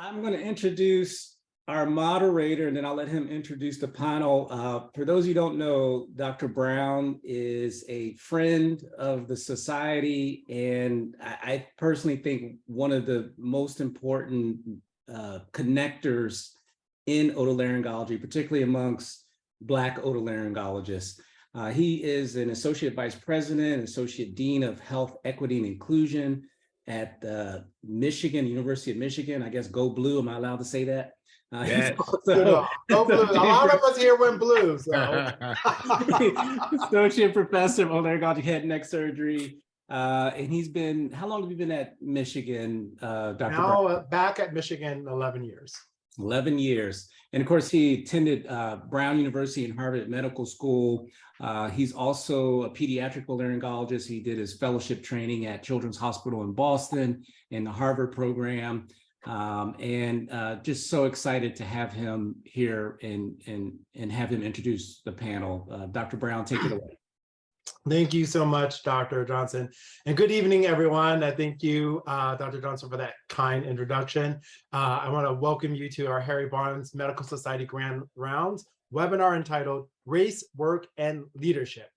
I'm going to introduce our moderator, and then I'll let him introduce the panel. For those who don't know, Dr. Brown is a friend of the society, and I personally think one of the most important connectors in otolaryngology, particularly amongst Black otolaryngologists. He is an associate vice president, associate dean of health, equity, and inclusion at Michigan, University of Michigan. I guess go blue. Am I allowed to say that? Yes. Go blue. A lot of us here went blue. So. Associate professor of otolaryngology, head and neck surgery. And he's been, how long have you been at Michigan, Dr. Now Brown? back at Michigan, 11 years. 11 years. And of course, he attended Brown University and Harvard Medical School. He's also a pediatric otolaryngologist. He did his fellowship training at Children's Hospital in Boston and the Harvard program. Just so excited to have him here and have him introduce the panel. Dr. Brown, take it away. Thank you so much, Dr. Johnson. And good evening, everyone. I thank you, Dr. Johnson, for that kind introduction. I want to welcome you to our Harry Barnes Medical Society Grand Rounds webinar entitled Race, Work, and Leadership.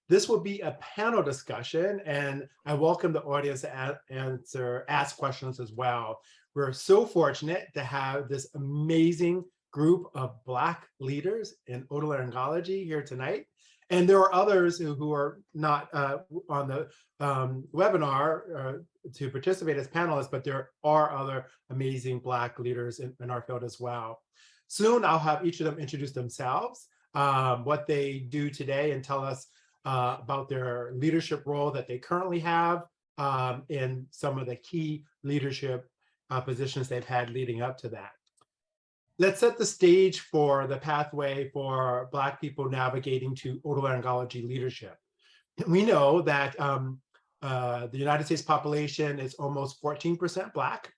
This will be a panel discussion, and I welcome the audience to ask questions as well. We're so fortunate to have this amazing group of Black leaders in otolaryngology here tonight. And there are others who are not on the webinar to participate as panelists, but there are other amazing Black leaders in our field as well. Soon, I'll have each of them introduce themselves, what they do today, and tell us about their leadership role that they currently have in some of the key leadership positions they've had leading up to that. Let's set the stage for the pathway for Black people navigating to otolaryngology leadership. We know that the United States population is almost 14% Black.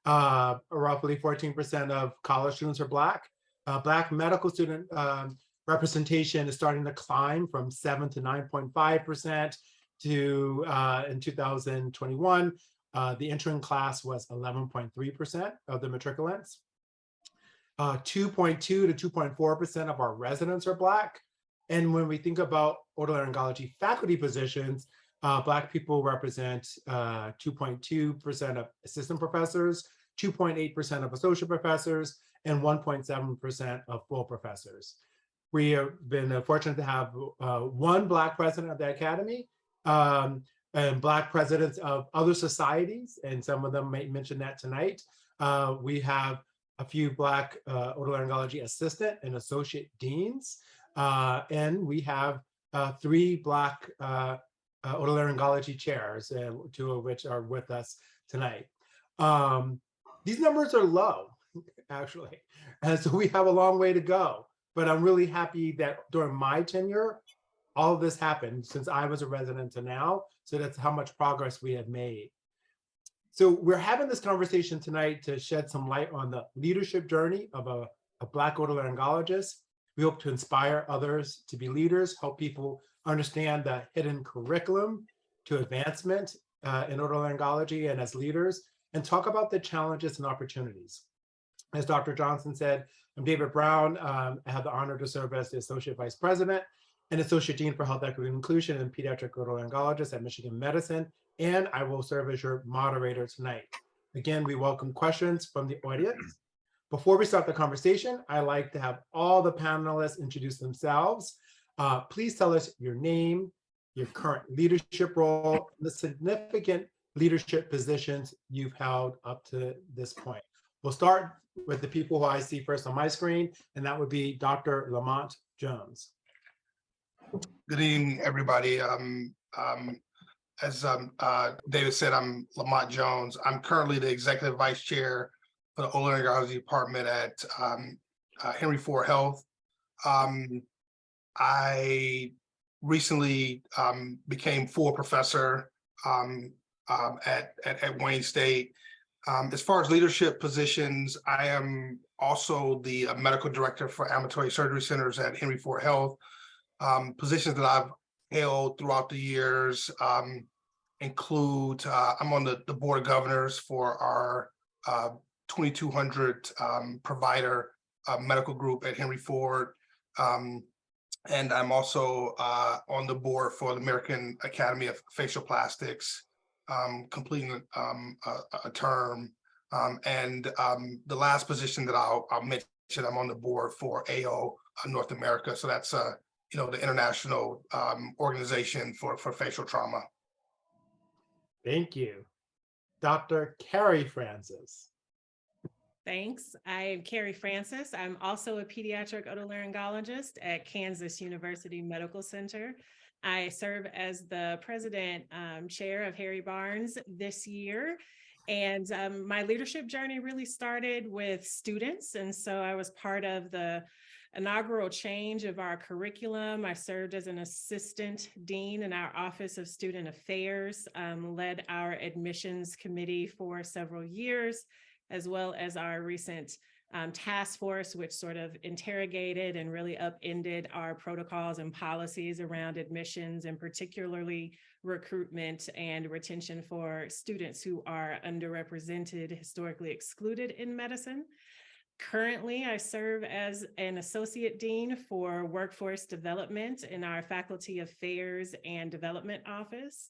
Roughly 14% of college students are Black. Black medical student representation is starting to climb from 7 to 9.5% to in 2021. The entering class was 11.3% of the matriculants. 2.2 to 2.4% of our residents are Black. And when we think about otolaryngology faculty positions, Black people represent 2.2% of assistant professors, 2.8% of associate professors, and 1.7% of full professors. We have been fortunate to have one Black president of the academy, and Black presidents of other societies, and some of them may mention that tonight. We have a few Black otolaryngology assistant and associate deans, and we have 3 Black otolaryngology chairs, 2 of which are with us tonight. These numbers are low, actually, and so we have a long way to go. But I'm really happy that during my tenure, all of this happened since I was a resident to now. So that's how much progress we have made. So we're having this conversation tonight to shed some light on the leadership journey of a Black otolaryngologist. We hope to inspire others to be leaders, help people understand the hidden curriculum to advancement in otolaryngology and as leaders, and talk about the challenges and opportunities. As Dr. Johnson said, I'm David Brown. I have the honor to serve as the Associate Vice President and Associate Dean for Health, Equity, and Inclusion and Pediatric Otolaryngologist at Michigan Medicine, and I will serve as your moderator tonight. Again, we welcome questions from the audience. Before we start the conversation, I like to have all the panelists introduce themselves. Please tell us your name, your current leadership role, the significant leadership positions you've held up to this point. We'll start with the people who I see first on my screen, and that would be Dr. Lamont Jones. Good evening, everybody. As David said, I'm Lamont Jones. I'm currently the Executive Vice Chair for the Otolaryngology Department at Henry Ford Health. I recently became full professor at Wayne State. As far as leadership positions, I am also the medical director for ambulatory surgery centers at Henry Ford Health. Positions that I've held throughout the years include, I'm on the board of governors for our 2,200 provider medical group at Henry Ford. And I'm also on the board for the American Academy of Facial Plastics, completing a term. And the last position that I'll mention, I'm on the board for AO North America. So that's the international organization for facial trauma. Thank you. Dr. Carrie Francis. Thanks. I'm Carrie Francis. I'm also a pediatric otolaryngologist at Kansas University Medical Center. I serve as the president chair of Harry Barnes this year. And my leadership journey really started with students. And so I was part of the inaugural change of our curriculum. I served as an assistant dean in our Office of Student Affairs, led our admissions committee for several years, as well as our recent task force, which sort of interrogated and really upended our protocols and policies around admissions, and particularly recruitment and retention for students who are underrepresented, historically excluded in medicine. Currently, I serve as an associate dean for workforce development in our Faculty Affairs and Development Office,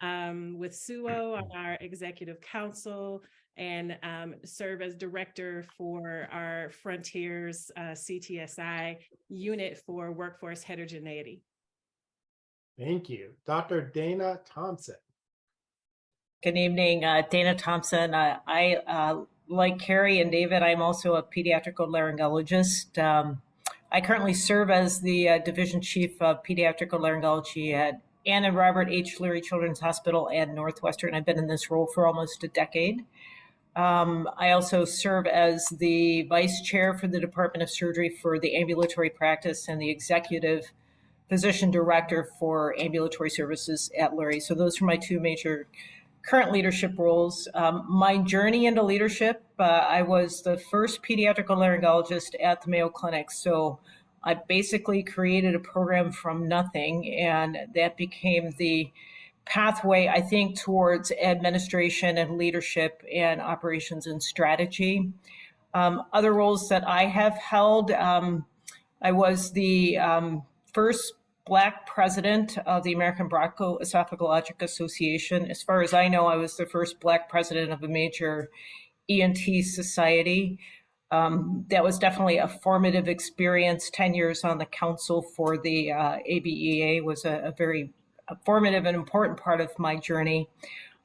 with SUO on our executive council, and serve as director for our Frontiers CTSI unit for workforce heterogeneity. Thank you. Dr. Dana Thompson. Good evening, Dana Thompson. I like Carrie and David, I'm also a pediatric otolaryngologist. I currently serve as the division chief of pediatric otolaryngology at Ann and Robert H. Leary Children's Hospital and Northwestern. I've been in this role for almost a decade. I also serve as the vice chair for the Department of Surgery for the ambulatory practice and the executive physician director for ambulatory services at Leary. So those are my two major current leadership roles. My journey into leadership, I was the first pediatric otolaryngologist at the Mayo Clinic. So I basically created a program from nothing, and that became the pathway, I think, towards administration and leadership and operations and strategy. Other roles that I have held, I was the first Black president of the American Bronchoesophagologic Association. As far as I know, I was the first Black president of a major ENT society. That was definitely a formative experience. 10 years on the council for the ABEA was a very formative and important part of my journey.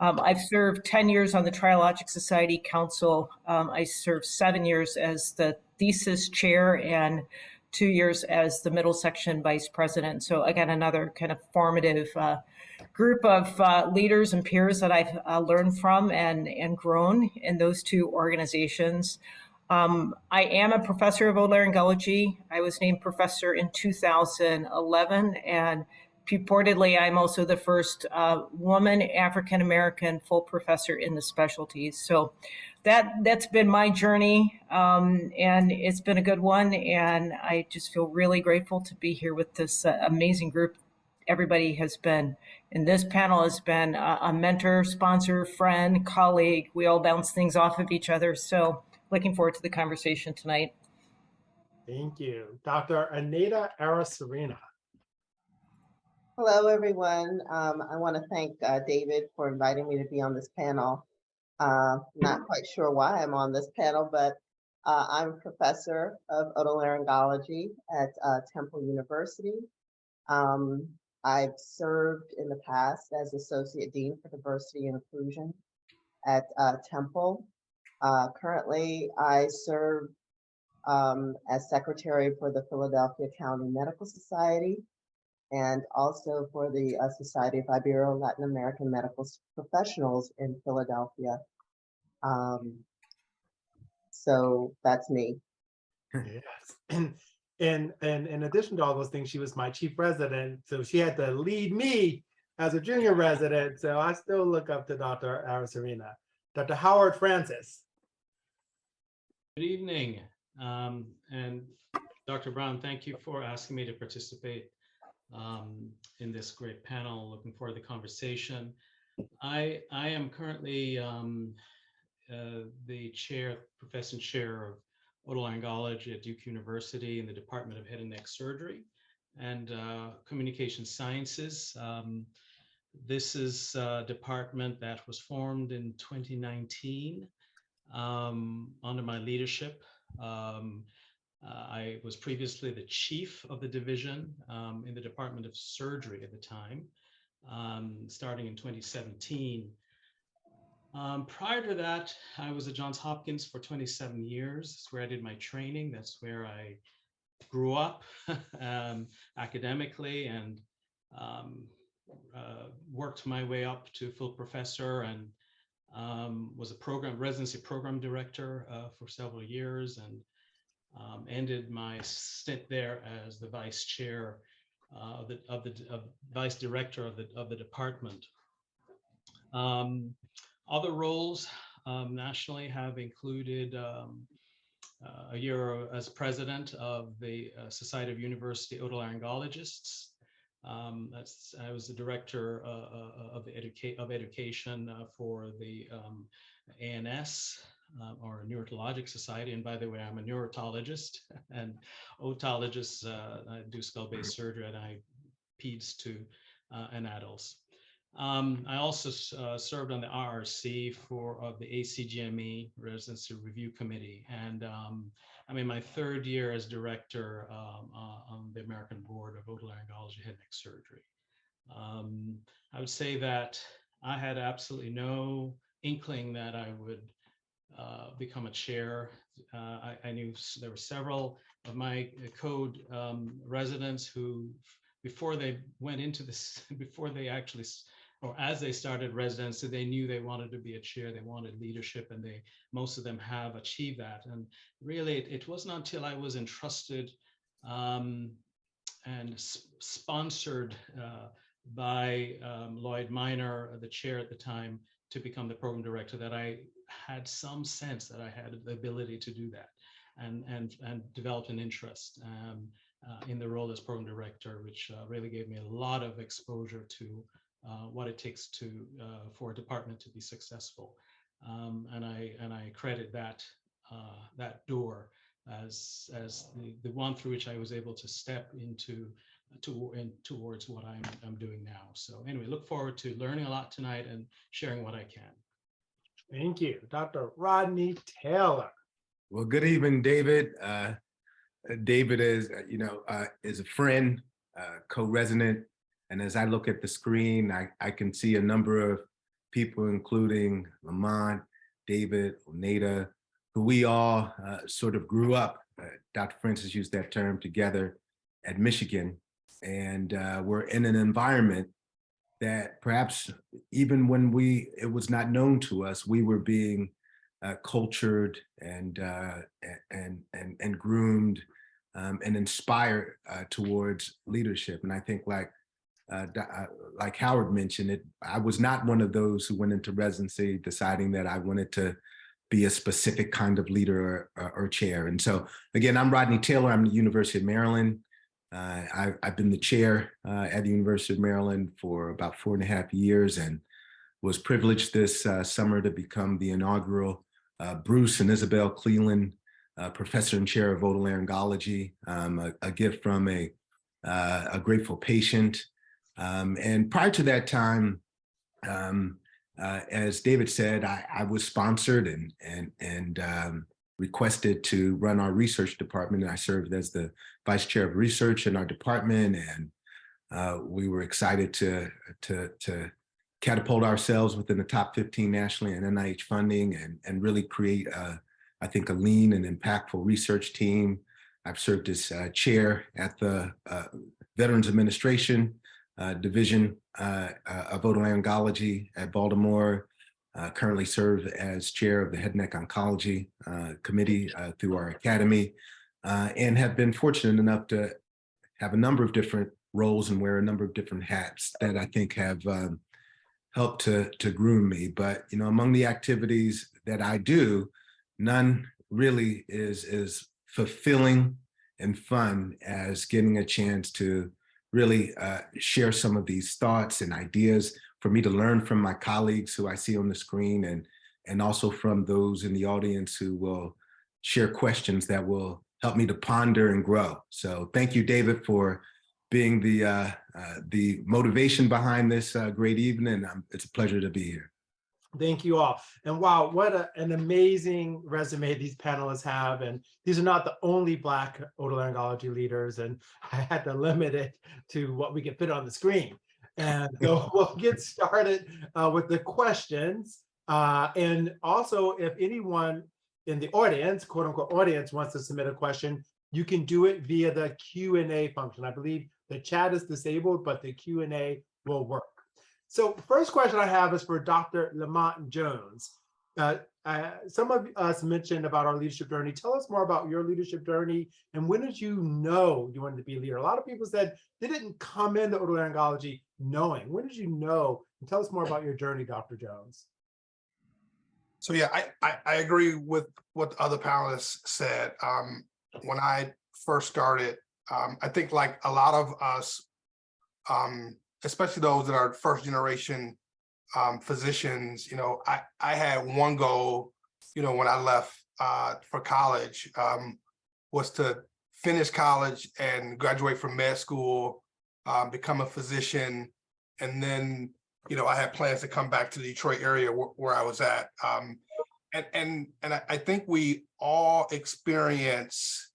I've served 10 years on the Triologic Society Council. I served 7 years as the thesis chair and 2 years as the middle section vice president. So again, another kind of formative group of leaders and peers that I've learned from and grown in those two organizations. I am a professor of otolaryngology. I was named professor in 2011, and purportedly, I'm also the first woman African-American full professor in the specialties. So that's been my journey, and it's been a good one. And I just feel really grateful to be here with this amazing group. Everybody has been, in this panel, has been a mentor, sponsor, friend, colleague. We all bounce things off of each other. So looking forward to the conversation tonight. Thank you. Dr. Anita Arasarena. Hello, everyone. I want to thank David for inviting me to be on this panel. Not quite sure why I'm on this panel, but I'm a professor of otolaryngology at Temple University. I've served in the past as Associate Dean for Diversity and Inclusion at Temple. Currently, I serve as Secretary for the Philadelphia County Medical Society, and also for the Society of Ibero-Latin American Medical Professionals in Philadelphia. So that's me. Yes. And in addition to all those things, she was my chief resident. So she had to lead me as a junior resident. So I still look up to Dr. Arasarena. Dr. Howard Francis. Good evening. And Dr. Brown, thank you for asking me to participate in this great panel. Looking forward to the conversation. I am currently the chair, professor and chair of otolaryngology at Duke University in the Department of Head and Neck Surgery and Communication Sciences. This is a department that was formed in 2019 under my leadership. I was previously the chief of the division in the Department of Surgery at the time, starting in 2017. Prior to that, I was at Johns Hopkins for 27 years. That's where I did my training. That's where I grew up academically and worked my way up to full professor and was a residency program director for several years and ended my stint there as the vice chair vice director of the department. Other roles nationally have included a year as president of the Society of University Otolaryngologists. I was the director of education for the ANS, or Neurologic Society. And by the way, I'm a neurotologist and otologist. I do skull-based surgery and I peds to and adults. I also served on the RRC for the ACGME Residency Review Committee, and I'm in my third year as director on the American Board of Otolaryngology Head and Neck Surgery. I would say that I had absolutely no inkling that I would become a chair. I knew there were several of my code residents who, before they went into this, before they actually, or as they started residency, they knew they wanted to be a chair, they wanted leadership, and most of them have achieved that. And really, it wasn't until I was entrusted and sponsored by Lloyd Minor, the chair at the time, to become the program director, that I had some sense that I had the ability to do that, and developed an interest in the role as program director, which really gave me a lot of exposure to what it takes for a department to be successful, and I credit that door as the one through which I was able to step towards what I'm doing now. So anyway, look forward to learning a lot tonight and sharing what I can. Thank you, Dr. Rodney Taylor. Well, good evening, David. David is a friend, co-resident, and as I look at the screen, I can see a number of people, including Lamont, David, Oneida, who we all sort of grew up. Dr. Francis used that term, together at Michigan, and we're in an environment that perhaps even when it was not known to us, we were being cultured and groomed and inspired towards leadership. And I think, like Howard mentioned, I was not one of those who went into residency deciding that I wanted to be a specific kind of leader or chair. And so, again, I'm Rodney Taylor. I'm at the University of Maryland. I've been the chair at the University of Maryland for about 4.5 years, and was privileged this summer to become the inaugural Bruce and Isabel Cleland Professor and Chair of Otolaryngology, a gift from a grateful patient. And prior to that time, as David said, I was sponsored and requested to run our research department. And I served as the vice chair of research in our department, and we were excited to catapult ourselves within the top 15 nationally in NIH funding and really create, I think, a lean and impactful research team. I've served as chair at the Veterans Administration Division of Otolaryngology at Baltimore. Currently serve as chair of the Head and Neck Oncology Committee through our academy, and have been fortunate enough to have a number of different roles and wear a number of different hats that I think have helped to groom me. But among the activities that I do, none really is fulfilling and fun as getting a chance to really share some of these thoughts and ideas, for me to learn from my colleagues who I see on the screen, and also from those in the audience who will share questions that will help me to ponder and grow. So thank you, David, for being the motivation behind this great evening. It's a pleasure to be here. Thank you all. And wow, what an amazing resume these panelists have. And these are not the only Black otolaryngology leaders. And I had to limit it to what we can fit on the screen. And so we'll get started with the questions. And also, if anyone in the audience, quote unquote audience, wants to submit a question, you can do it via the Q&A function. I believe the chat is disabled, but the Q&A will work. So first question I have is for Dr. Lamont Jones. Some of us mentioned about our leadership journey. Tell us more about your leadership journey and when did you know you wanted to be a leader? A lot of people said they didn't come into otolaryngology knowing. When did you know? And tell us more about your journey, Dr. Jones. So yeah, I agree with what the other panelists said. When I first started, I think like a lot of us, especially those that are first generation physicians, I had one goal, when I left for college, was to finish college and graduate from med school, become a physician. And then, I had plans to come back to the Detroit area where I was at. And I think we all experience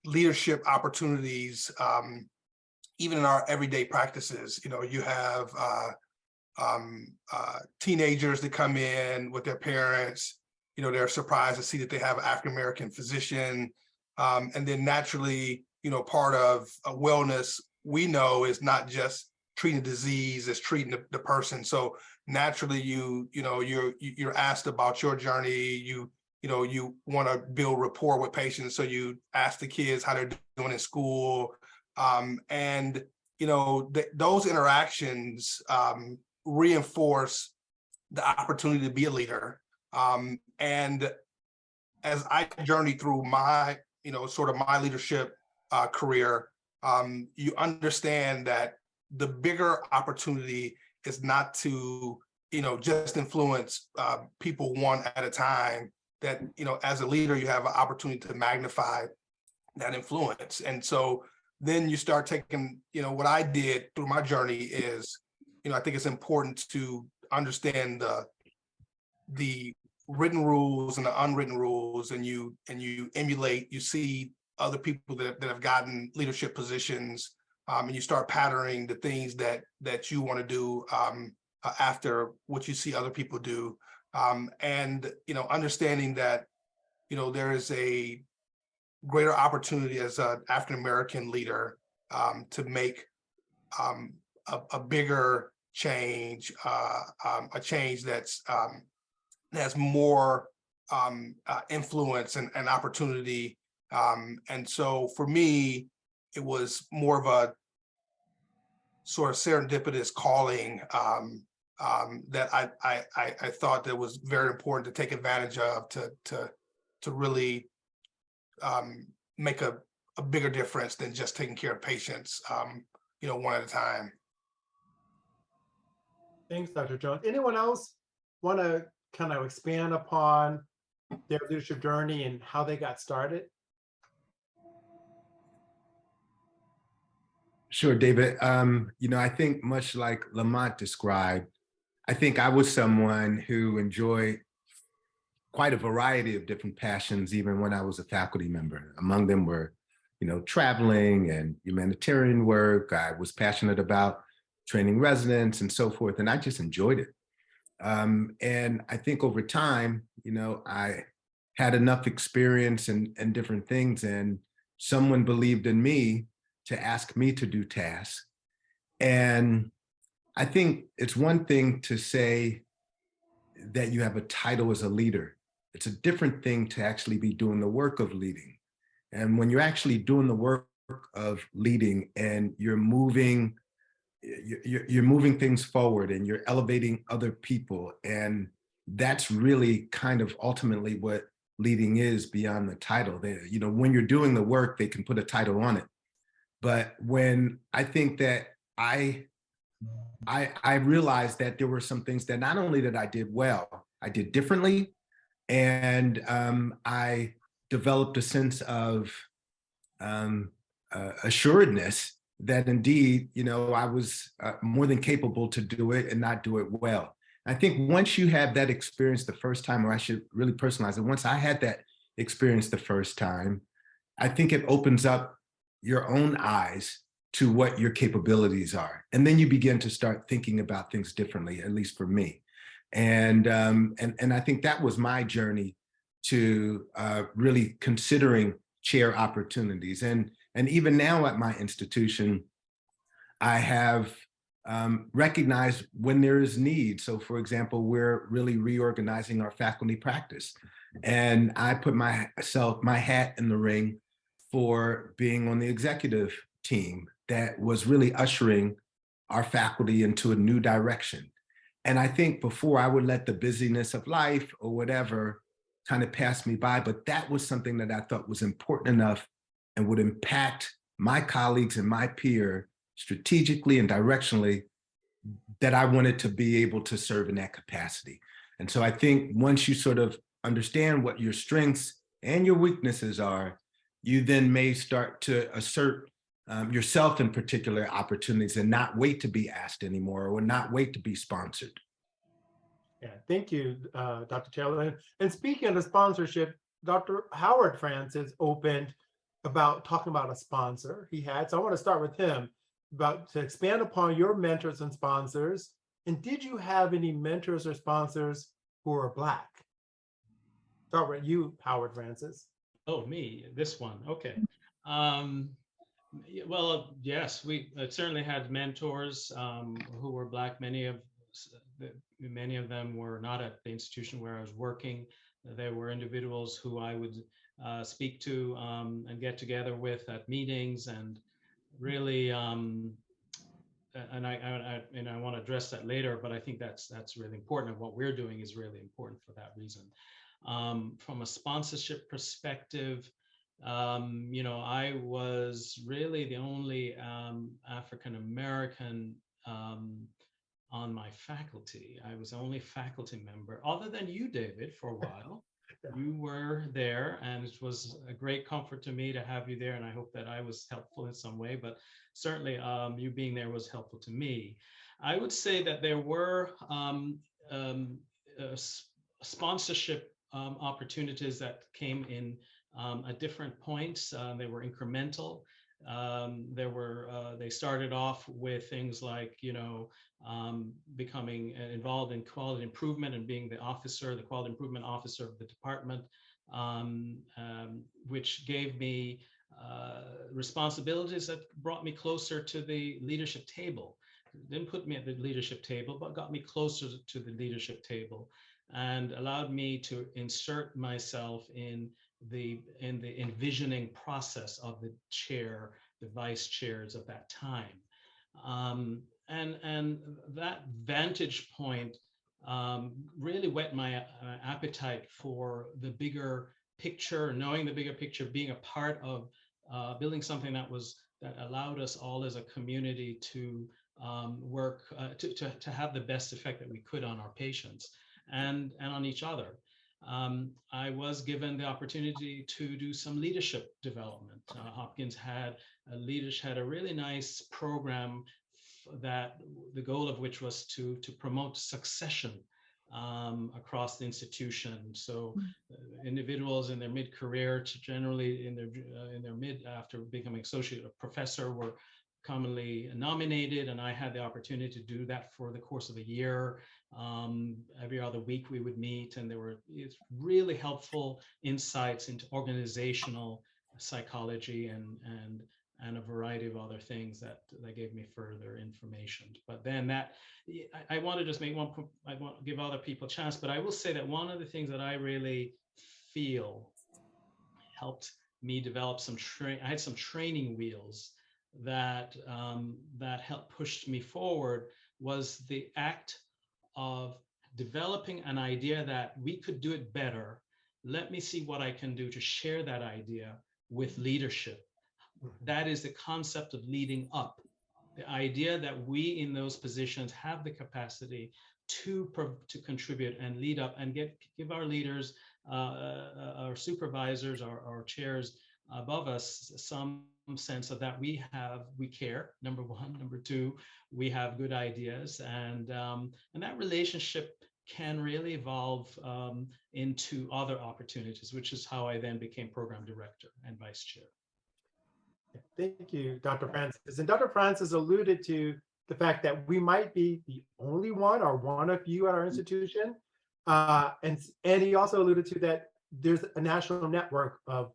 leadership opportunities, even in our everyday practices. You have teenagers that come in with their parents, they're surprised to see that they have an African-American physician. And then naturally, part of wellness, we know, is not just treating disease, it's treating the person. So naturally, you're asked about your journey. You want to build rapport with patients, so you ask the kids how they're doing in school. And those interactions reinforce the opportunity to be a leader. And as I journeyed through my, sort of my leadership career, you understand that the bigger opportunity is not to, just influence people one at a time. That, as a leader, you have an opportunity to magnify that influence. And so then you start taking, what I did through my journey is, I think it's important to understand the written rules and the unwritten rules, and you emulate, you see other people that have gotten leadership positions, and you start patterning the things that you want to do after what you see other people do. And, understanding that, there is a greater opportunity as an African-American leader to make a bigger change, a change that's has more influence and opportunity. And so for me, it was more of a sort of serendipitous calling that I thought that was very important to take advantage of to really make a bigger difference than just taking care of patients, one at a time. Thanks, Dr. Jones. Anyone else want to kind of expand upon their leadership journey and how they got started? Sure, David. I think much like Lamont described, I think I was someone who enjoyed quite a variety of different passions, even when I was a faculty member. Among them were, traveling and humanitarian work. I was passionate about training residents and so forth, and I just enjoyed it. And I think over time, I had enough experience in different things, and someone believed in me to ask me to do tasks. And I think it's one thing to say that you have a title as a leader. It's a different thing to actually be doing the work of leading. And when you're actually doing the work of leading and you're moving things forward and you're elevating other people, and that's really kind of ultimately what leading is beyond the title. When you're doing the work, they can put a title on it. But when I think that I I realized that there were some things that not only that I did well, I did differently, and I developed a sense of assuredness that indeed, I was more than capable to do it and not do it well. I think once you have that experience the first time, or I should really personalize it, once I had that experience the first time, I think it opens up your own eyes to what your capabilities are. And then you begin to start thinking about things differently, at least for me. And I think that was my journey to really considering chair opportunities. And even now at my institution, I have recognized when there is need. So for example, we're really reorganizing our faculty practice. And I put my hat in the ring for being on the executive team that was really ushering our faculty into a new direction. And I think before I would let the busyness of life or whatever kind of pass me by, but that was something that I thought was important enough and would impact my colleagues and my peer strategically and directionally, that I wanted to be able to serve in that capacity. And so I think once you sort of understand what your strengths and your weaknesses are, you then may start to assert yourself in particular opportunities and not wait to be asked anymore, or not wait to be sponsored. Yeah, thank you, Dr. Taylor. And speaking of the sponsorship, Dr. Howard Francis opened about talking about a sponsor he had. So I want to start with him about to expand upon your mentors and sponsors. And did you have any mentors or sponsors who are Black? Start with you, Howard Francis. Oh, me, this one. Okay. Well, yes, we certainly had mentors who were Black. Many of them were not at the institution where I was working. There were individuals who I would speak to and get together with at meetings, and really, and I want to address that later, but I think that's really important, and what we're doing is really important for that reason. From a sponsorship perspective, I was really the only African American on my faculty. I was the only faculty member, other than you, David, for a while. You were there, and it was a great comfort to me to have you there, and I hope that I was helpful in some way, but certainly you being there was helpful to me. I would say that there were sponsorship opportunities that came in at different points. They were incremental. They started off with things like, becoming involved in quality improvement and being the quality improvement officer of the department, which gave me responsibilities that brought me closer to the leadership table. Didn't put me at the leadership table, but got me closer to the leadership table and allowed me to insert myself in the envisioning process of the chair, the vice chairs of that time. And that vantage point really whet my appetite for the bigger picture, knowing the bigger picture, being a part of building something that allowed us all as a community to work to have the best effect that we could on our patients and on each other. I was given the opportunity to do some leadership development. Hopkins had a really nice program that the goal of which was to promote succession across the institution. So individuals in their mid-career, generally in their mid, after becoming associate professor, were commonly nominated, and I had the opportunity to do that for the course of a year. Every other week we would meet, and it's really helpful insights into organizational psychology and a variety of other things that gave me further information. But then I want to just make one point. I want to give other people a chance, but I will say that one of the things that I really feel helped me develop I had some training wheels that helped push me forward, was the act of developing an idea that we could do it better. Let me see what I can do to share that idea with leadership. That is the concept of leading up. The idea that we in those positions have the capacity to contribute and lead up and give our leaders, our supervisors, our chairs above us some sense of that we care, number one. Number two, we have good ideas, and that relationship can really evolve into other opportunities, which is how I then became program director and vice chair. Thank you, Dr. Francis. And Dr. Francis alluded to the fact that we might be the only one or one of you at our institution. And he also alluded to that there's a national network of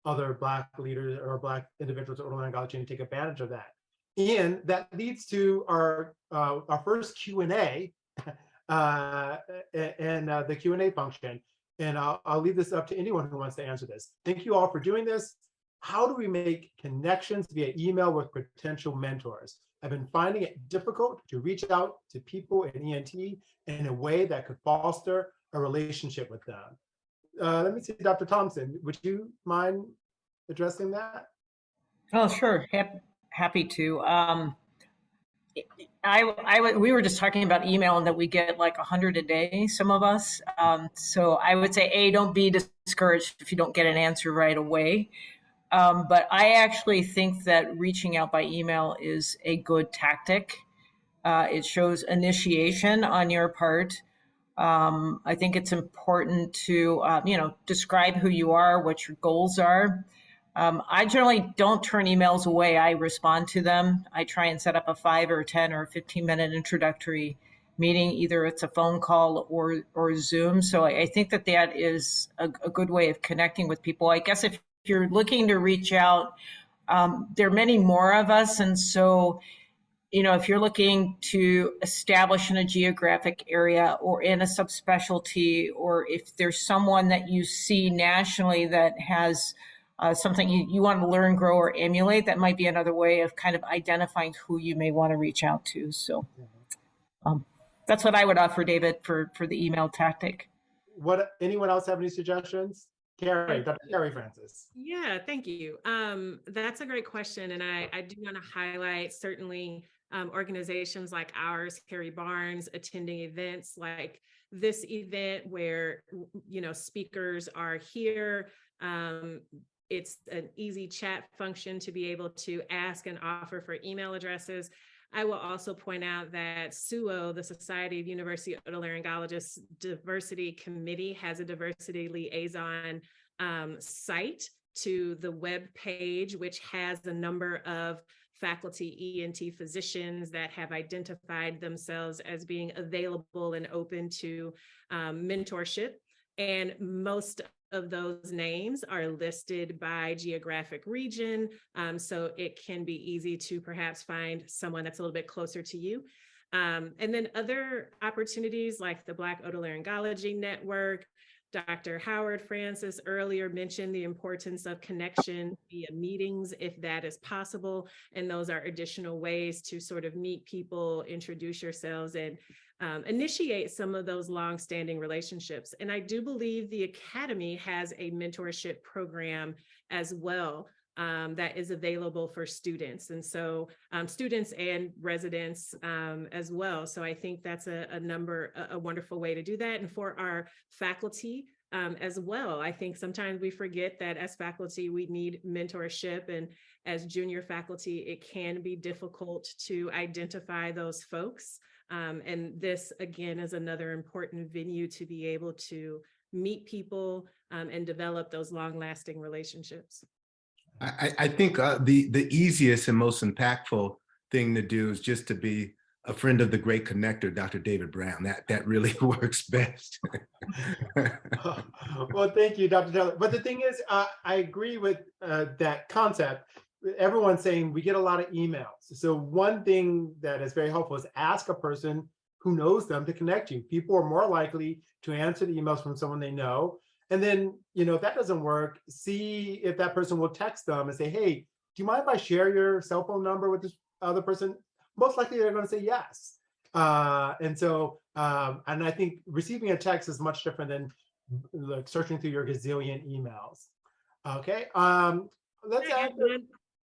other Black leaders or Black individuals at otolaryngology and take advantage of that. And that leads to our first Q&A and the Q&A function. And I'll leave this up to anyone who wants to answer this. Thank you all for doing this. How do we make connections via email with potential mentors? I've been finding it difficult to reach out to people in ENT in a way that could foster a relationship with them. Let me see, Dr. Thompson, would you mind addressing that? Oh, sure. Happy to. We were just talking about email and that we get like 100 a day, some of us. So I would say, don't be discouraged if you don't get an answer right away. But I actually think that reaching out by email is a good tactic. It shows initiation on your part. I think it's important to, describe who you are, what your goals are. I generally don't turn emails away. I respond to them. I try and set up a 5 or 10 or 15-minute introductory meeting. Either it's a phone call or Zoom. So I think that is a good way of connecting with people. I guess if you're looking to reach out, there are many more of us. And so, if you're looking to establish in a geographic area or in a subspecialty, or if there's someone that you see nationally that has something you want to learn, grow, or emulate, that might be another way of kind of identifying who you may want to reach out to. So that's what I would offer, David, for the email tactic. Anyone else have any suggestions? Carrie, Dr. Carrie Francis. Yeah, thank you. That's a great question. And I do want to highlight certainly organizations like ours, Harry Barnes, attending events like this event where, speakers are here. It's an easy chat function to be able to ask and offer for email addresses. I will also point out that SUO, the Society of University Otolaryngologists Diversity Committee, has a diversity liaison site to the web page, which has a number of faculty ENT physicians that have identified themselves as being available and open to mentorship. And most of those names are listed by geographic region. So it can be easy to perhaps find someone that's a little bit closer to you. And then other opportunities like the Black Otolaryngology Network. Dr. Howard Francis earlier mentioned the importance of connection via meetings, if that is possible. And those are additional ways to sort of meet people, introduce yourselves, and initiate some of those long-standing relationships. And I do believe the Academy has a mentorship program as well that is available for students. And so students and residents as well. So I think that's a wonderful way to do that. And for our faculty as well, I think sometimes we forget that as faculty, we need mentorship. And as junior faculty, it can be difficult to identify those folks. And this, again, is another important venue to be able to meet people and develop those long-lasting relationships. I think the easiest and most impactful thing to do is just to be a friend of the great connector, Dr. David Brown. That really works best. Well, thank you, Dr. Taylor. But the thing is, I agree with that concept. Everyone's saying we get a lot of emails. So one thing that is very helpful is ask a person who knows them to connect you. People are more likely to answer the emails from someone they know. And then, if that doesn't work, see if that person will text them and say, hey, do you mind if I share your cell phone number with this other person? Most likely they're going to say yes. And I think receiving a text is much different than like searching through your gazillion emails. Okay. Let's add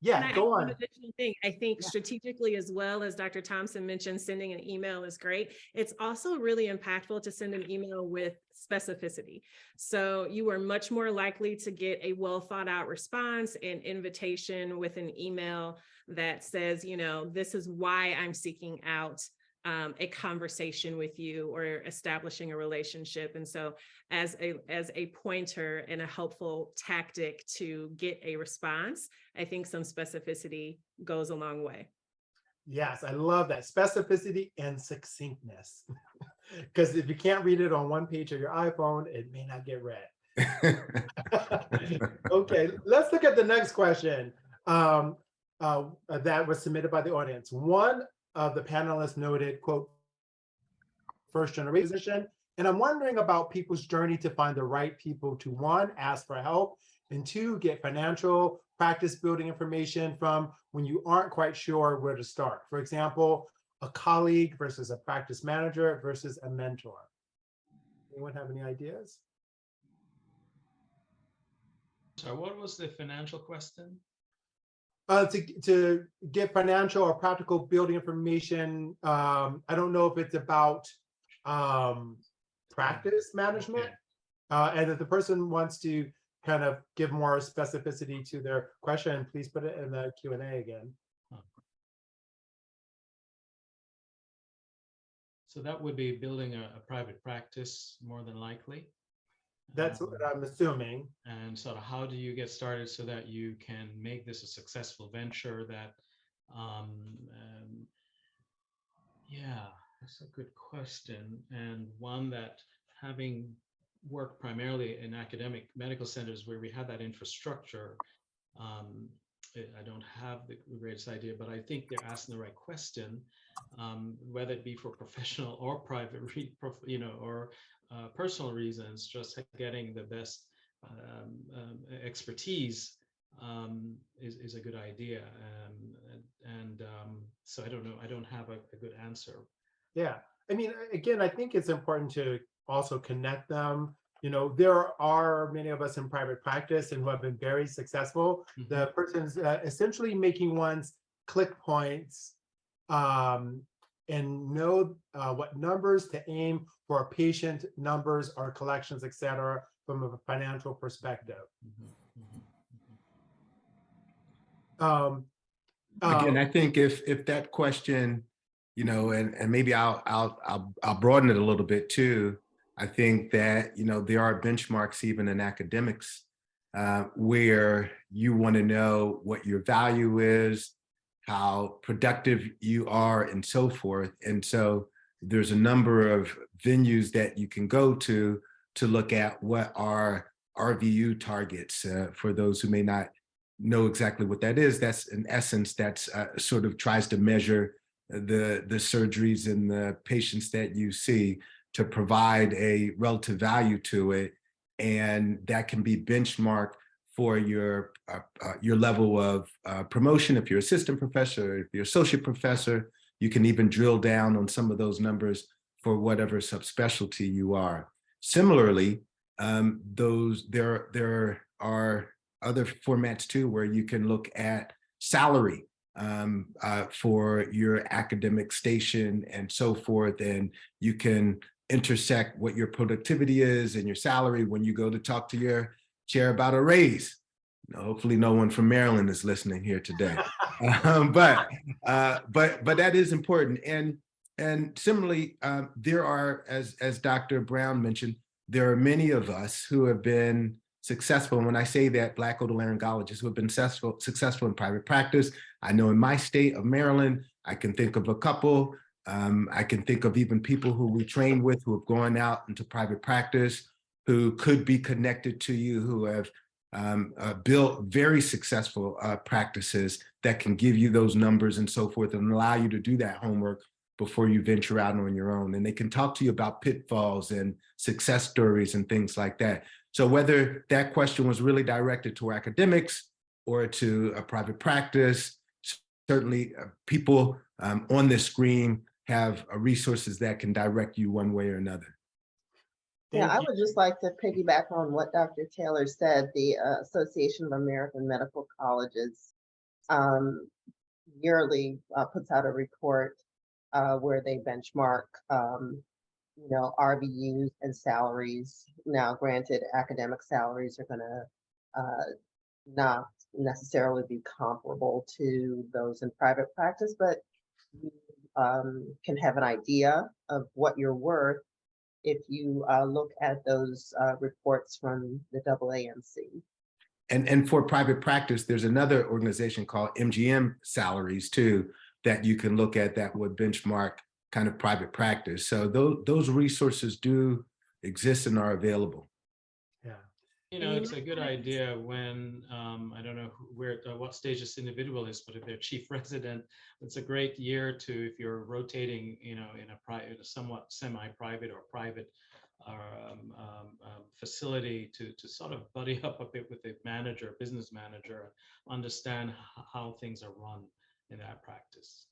Yeah, I go add one on. additional thing? I think Yeah. strategically as well, as Dr. Thompson mentioned, sending an email is great. It's also really impactful to send an email with specificity. So you are much more likely to get a well thought out response and invitation with an email that says, you know, this is why I'm seeking out a conversation with you or establishing a relationship. And so as a pointer and a helpful tactic to get a response, I think some specificity goes a long way. Yes, I love that. Specificity and succinctness. Because if you can't read it on one page of your iPhone, it may not get read. Okay, let's look at the next question that was submitted by the audience. One of the panelists noted, quote, first generation physician. And I'm wondering about people's journey to find the right people to, one, ask for help, and two, get financial practice building information from when you aren't quite sure where to start. For example, a colleague versus a practice manager versus a mentor. Anyone have any ideas? So what was the financial question? To get financial or practical building information. I don't know if it's about practice management, and if the person wants to kind of give more specificity to their question, please put it in the Q&A again. So that would be building a private practice more than likely. That's what I'm assuming. And sort of how do you get started so that you can make this a successful venture that, yeah, that's a good question. And one that, having worked primarily in academic medical centers where we had that infrastructure, I don't have the greatest idea, but I think they're asking the right question, whether it be for professional or private, or personal reasons. Just getting the best expertise is a good idea, so I don't know. I don't have a good answer. Yeah, I mean, again, I think it's important to also connect them. You know, there are many of us in private practice and who have been very successful. Mm-hmm. The person's essentially making one's click points and know what numbers to aim for patient numbers or collections, et cetera, from a financial perspective. Again, I think if that question, you know, and maybe I'll broaden it a little bit too. I think that, you know, there are benchmarks even in academics where you want to know what your value is, how productive you are, and so forth. And so there's a number of venues that you can go to look at what are RVU targets. For those who may not know exactly what that is, that's in essence, that's sort of tries to measure the surgeries and the patients that you see to provide a relative value to it. And that can be benchmarked for your level of promotion. If you're assistant professor, if you're associate professor, you can even drill down on some of those numbers for whatever subspecialty you are. Similarly, there are other formats too, where you can look at salary for your academic station and so forth. And you can intersect what your productivity is and your salary when you go to talk to your chair about a raise. Hopefully no one from Maryland is listening here today. But that is important. And similarly, there are, as Dr. Brown mentioned, there are many of us who have been successful. And when I say that, Black otolaryngologists who have been successful in private practice. I know in my state of Maryland, I can think of a couple. I can think of even people who we trained with who have gone out into private practice, who could be connected to you, who have built very successful practices that can give you those numbers and so forth and allow you to do that homework before you venture out on your own. And they can talk to you about pitfalls and success stories and things like that. So whether that question was really directed to academics or to a private practice, certainly people on this screen have resources that can direct you one way or another. Yeah, I would just like to piggyback on what Dr. Taylor said. The Association of American Medical Colleges um, yearly puts out a report where they benchmark, RVUs and salaries. Now, granted, academic salaries are going to not necessarily be comparable to those in private practice, but you can have an idea of what you're worth if you look at those reports from the AAMC. And for private practice, there's another organization called MGM Salaries too, that you can look at that would benchmark kind of private practice. So those resources do exist and are available. Yeah. It's a good idea when, I don't know what stage this individual is, but if they're chief resident, it's a great year to, if you're rotating, in a somewhat semi-private or private facility, to sort of buddy up a bit with the manager, business manager, understand how things are run in that practice.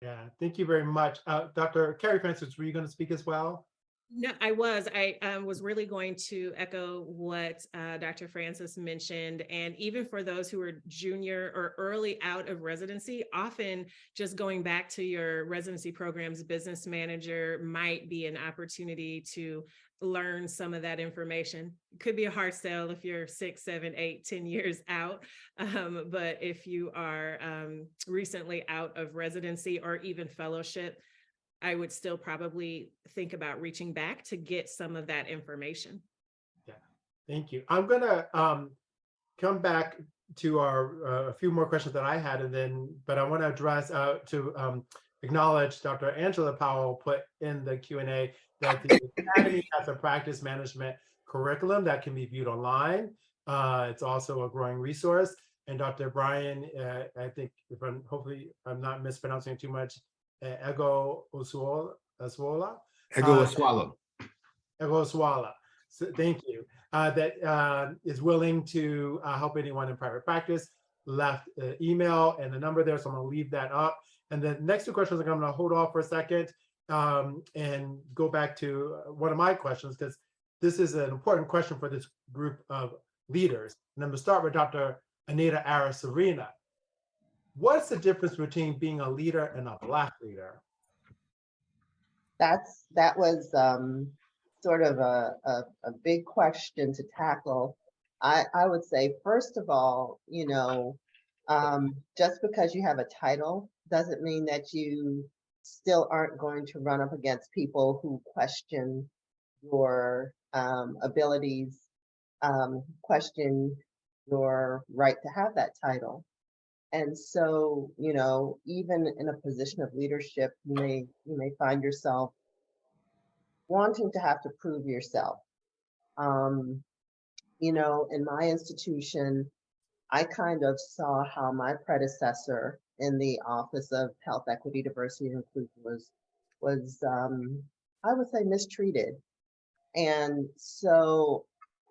Yeah, thank you very much. Dr. Carrie Francis, were you going to speak as well? No, I was really going to echo what Dr. Francis mentioned. And even for those who are junior or early out of residency, often just going back to your residency program's business manager might be an opportunity to learn some of that information. It could be a hard sell if you're 6, 7, 8, 10 years out. But if you are recently out of residency or even fellowship, I would still probably think about reaching back to get some of that information. Yeah, thank you. I'm going to come back to our a few more questions that I had, but I want to address acknowledge Dr. Angela Powell put in the Q&A that the Academy has a practice management curriculum that can be viewed online. It's also a growing resource. And Dr. Brian, I think, hopefully I'm not mispronouncing it too much, Ego Oswala. Ego Oswala. Ego Oswala. So thank you. That is willing to help anyone in private practice. Left email and the number there, so I'm going to leave that up. And the next two questions, I'm going to hold off for a second and go back to one of my questions, because this is an important question for this group of leaders. And I'm going to start with Dr. Anita Arasarina. What's the difference between being a leader and a Black leader? That was sort of a big question to tackle. I would say, first of all, just because you have a title doesn't mean that you still aren't going to run up against people who question your abilities, question your right to have that title. And so, even in a position of leadership, you may find yourself wanting to have to prove yourself. In my institution, I kind of saw how my predecessor in the Office of Health, Equity, Diversity, and Inclusion was I would say, mistreated. And so,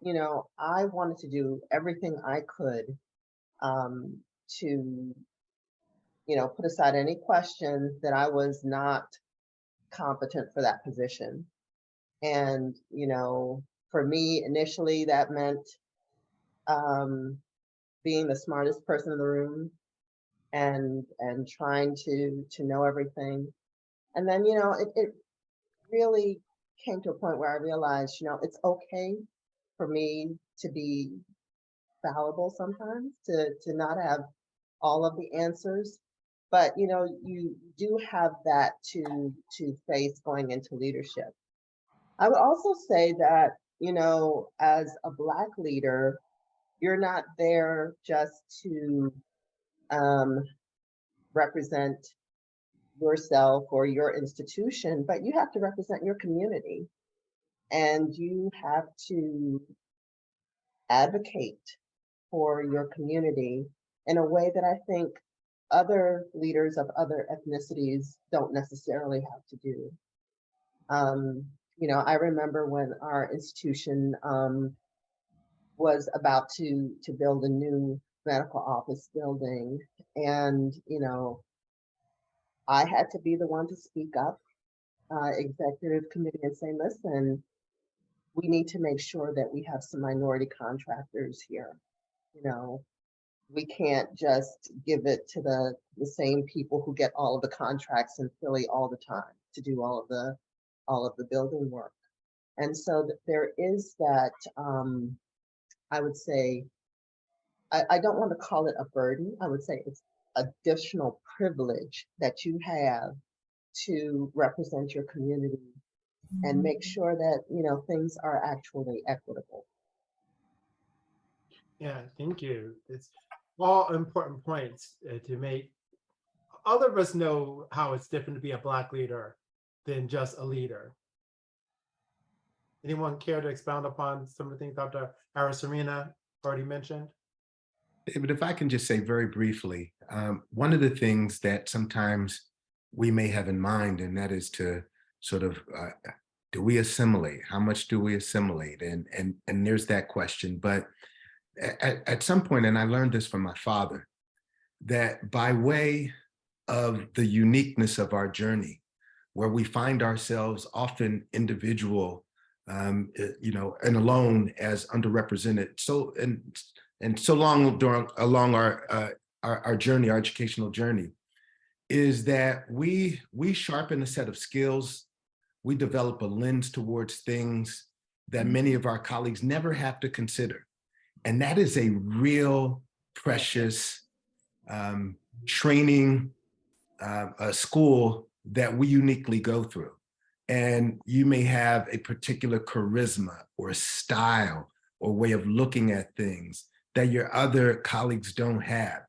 I wanted to do everything I could to, put aside any question that I was not competent for that position. And, for me, initially, that meant being the smartest person in the room and trying to know everything. And then, it really came to a point where I realized, it's okay for me to be fallible sometimes, to not have all of the answers. But, you do have that to face going into leadership. I would also say that, as a Black leader, you're not there just to represent yourself or your institution, but you have to represent your community. And you have to advocate for your community in a way that I think other leaders of other ethnicities don't necessarily have to do. I remember when our institution was about to build a new medical office building, and I had to be the one to speak up, executive committee, and say, listen, we need to make sure that we have some minority contractors here. we can't just give it to the same people who get all of the contracts in Philly all the time to do all of the building work. And so there is that, I would say, I don't want to call it a burden. I would say it's additional privilege that you have to represent your community and make sure that, you know, things are actually equitable. Yeah, thank you. It's all important points to make. All of us know how it's different to be a Black leader than just a leader. Anyone care to expound upon some of the things Dr. Arasarina already mentioned? David, if I can just say very briefly, one of the things that sometimes we may have in mind, and that is to sort of, do we assimilate? How much do we assimilate? And there's that question. But at some point, and I learned this from my father, that by way of the uniqueness of our journey, where we find ourselves often individual, you know, and alone as underrepresented. So and so long along our journey, our educational journey, is that we sharpen a set of skills, we develop a lens towards things that many of our colleagues never have to consider. And that is a real precious training school that we uniquely go through. And you may have a particular charisma or style or way of looking at things that your other colleagues don't have.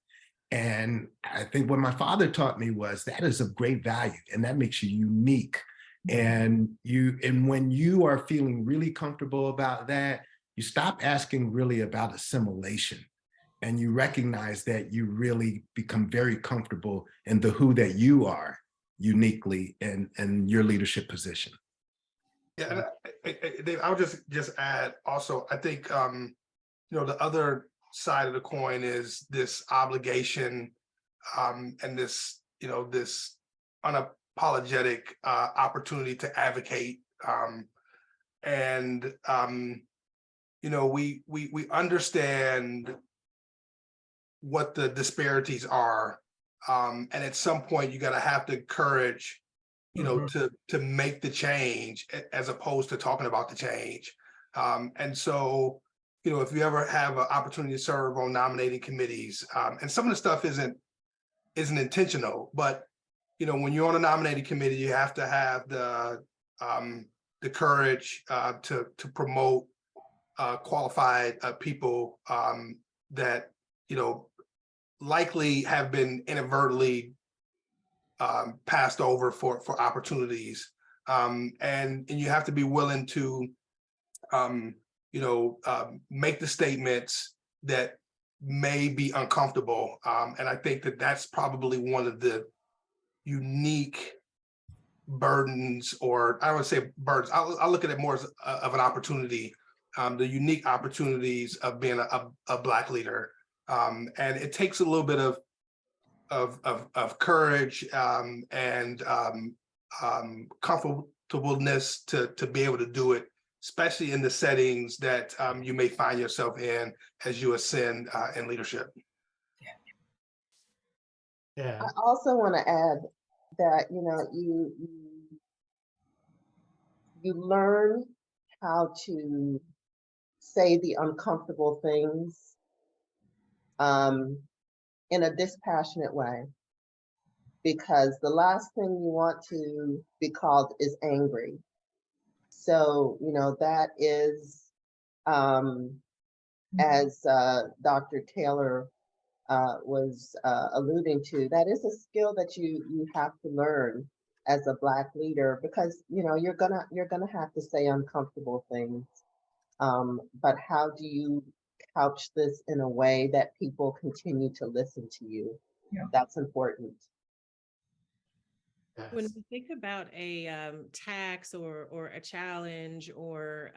And I think what my father taught me was that is of great value and that makes you unique. And when you are feeling really comfortable about that, you stop asking really about assimilation and you recognize that you really become very comfortable in the who that you are uniquely and your leadership position. Yeah, and Dave, I would just add also, I think, you know, the other side of the coin is this obligation and this, you know, this unapologetic opportunity to advocate. You know, we understand what the disparities are. And at some point, you got to have the courage, you know, to make the change as opposed to talking about the change. And so, you know, if you ever have an opportunity to serve on nominating committees, and some of the stuff isn't intentional, but you know, when you're on a nominating committee, you have to have the courage to promote qualified people that, you know, likely have been inadvertently passed over for opportunities. And you have to be willing to, you know, make the statements that may be uncomfortable. And I think that that's probably one of the unique burdens, or I would say burdens. I'll look at it more as of an opportunity, the unique opportunities of being a Black leader. And it takes a little bit of courage and comfortableness to be able to do it, especially in the settings that you may find yourself in as you ascend in leadership. Yeah. I also want to add that, you know, you learn how to say the uncomfortable things in a dispassionate way, because the last thing you want to be called is angry. So, you know, that is, as Dr. Taylor was alluding to, that is a skill that you have to learn as a Black leader, because you know you're gonna have to say uncomfortable things. But how do you couch this in a way that people continue to listen to you? Yeah. That's important. When Yes. we think about a tax or a challenge or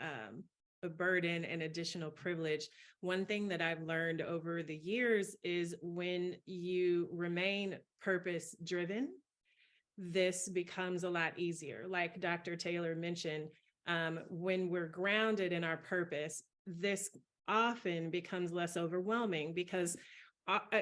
a burden and additional privilege, one thing that I've learned over the years is when you remain purpose driven, this becomes a lot easier. Like Dr. Taylor mentioned, when we're grounded in our purpose, this often becomes less overwhelming because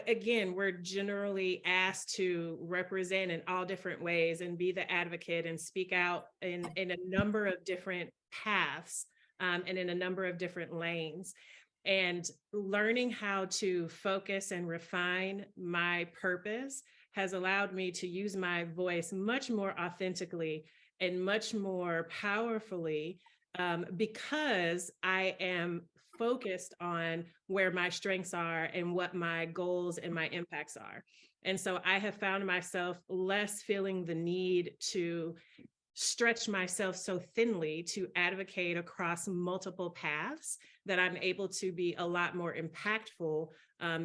again, we're generally asked to represent in all different ways and be the advocate and speak out in a number of different paths, and in a number of different lanes. And learning how to focus and refine my purpose has allowed me to use my voice much more authentically and much more powerfully, because I am focused on where my strengths are and what my goals and my impacts are. And so I have found myself less feeling the need to stretch myself so thinly to advocate across multiple paths, that I'm able to be a lot more impactful,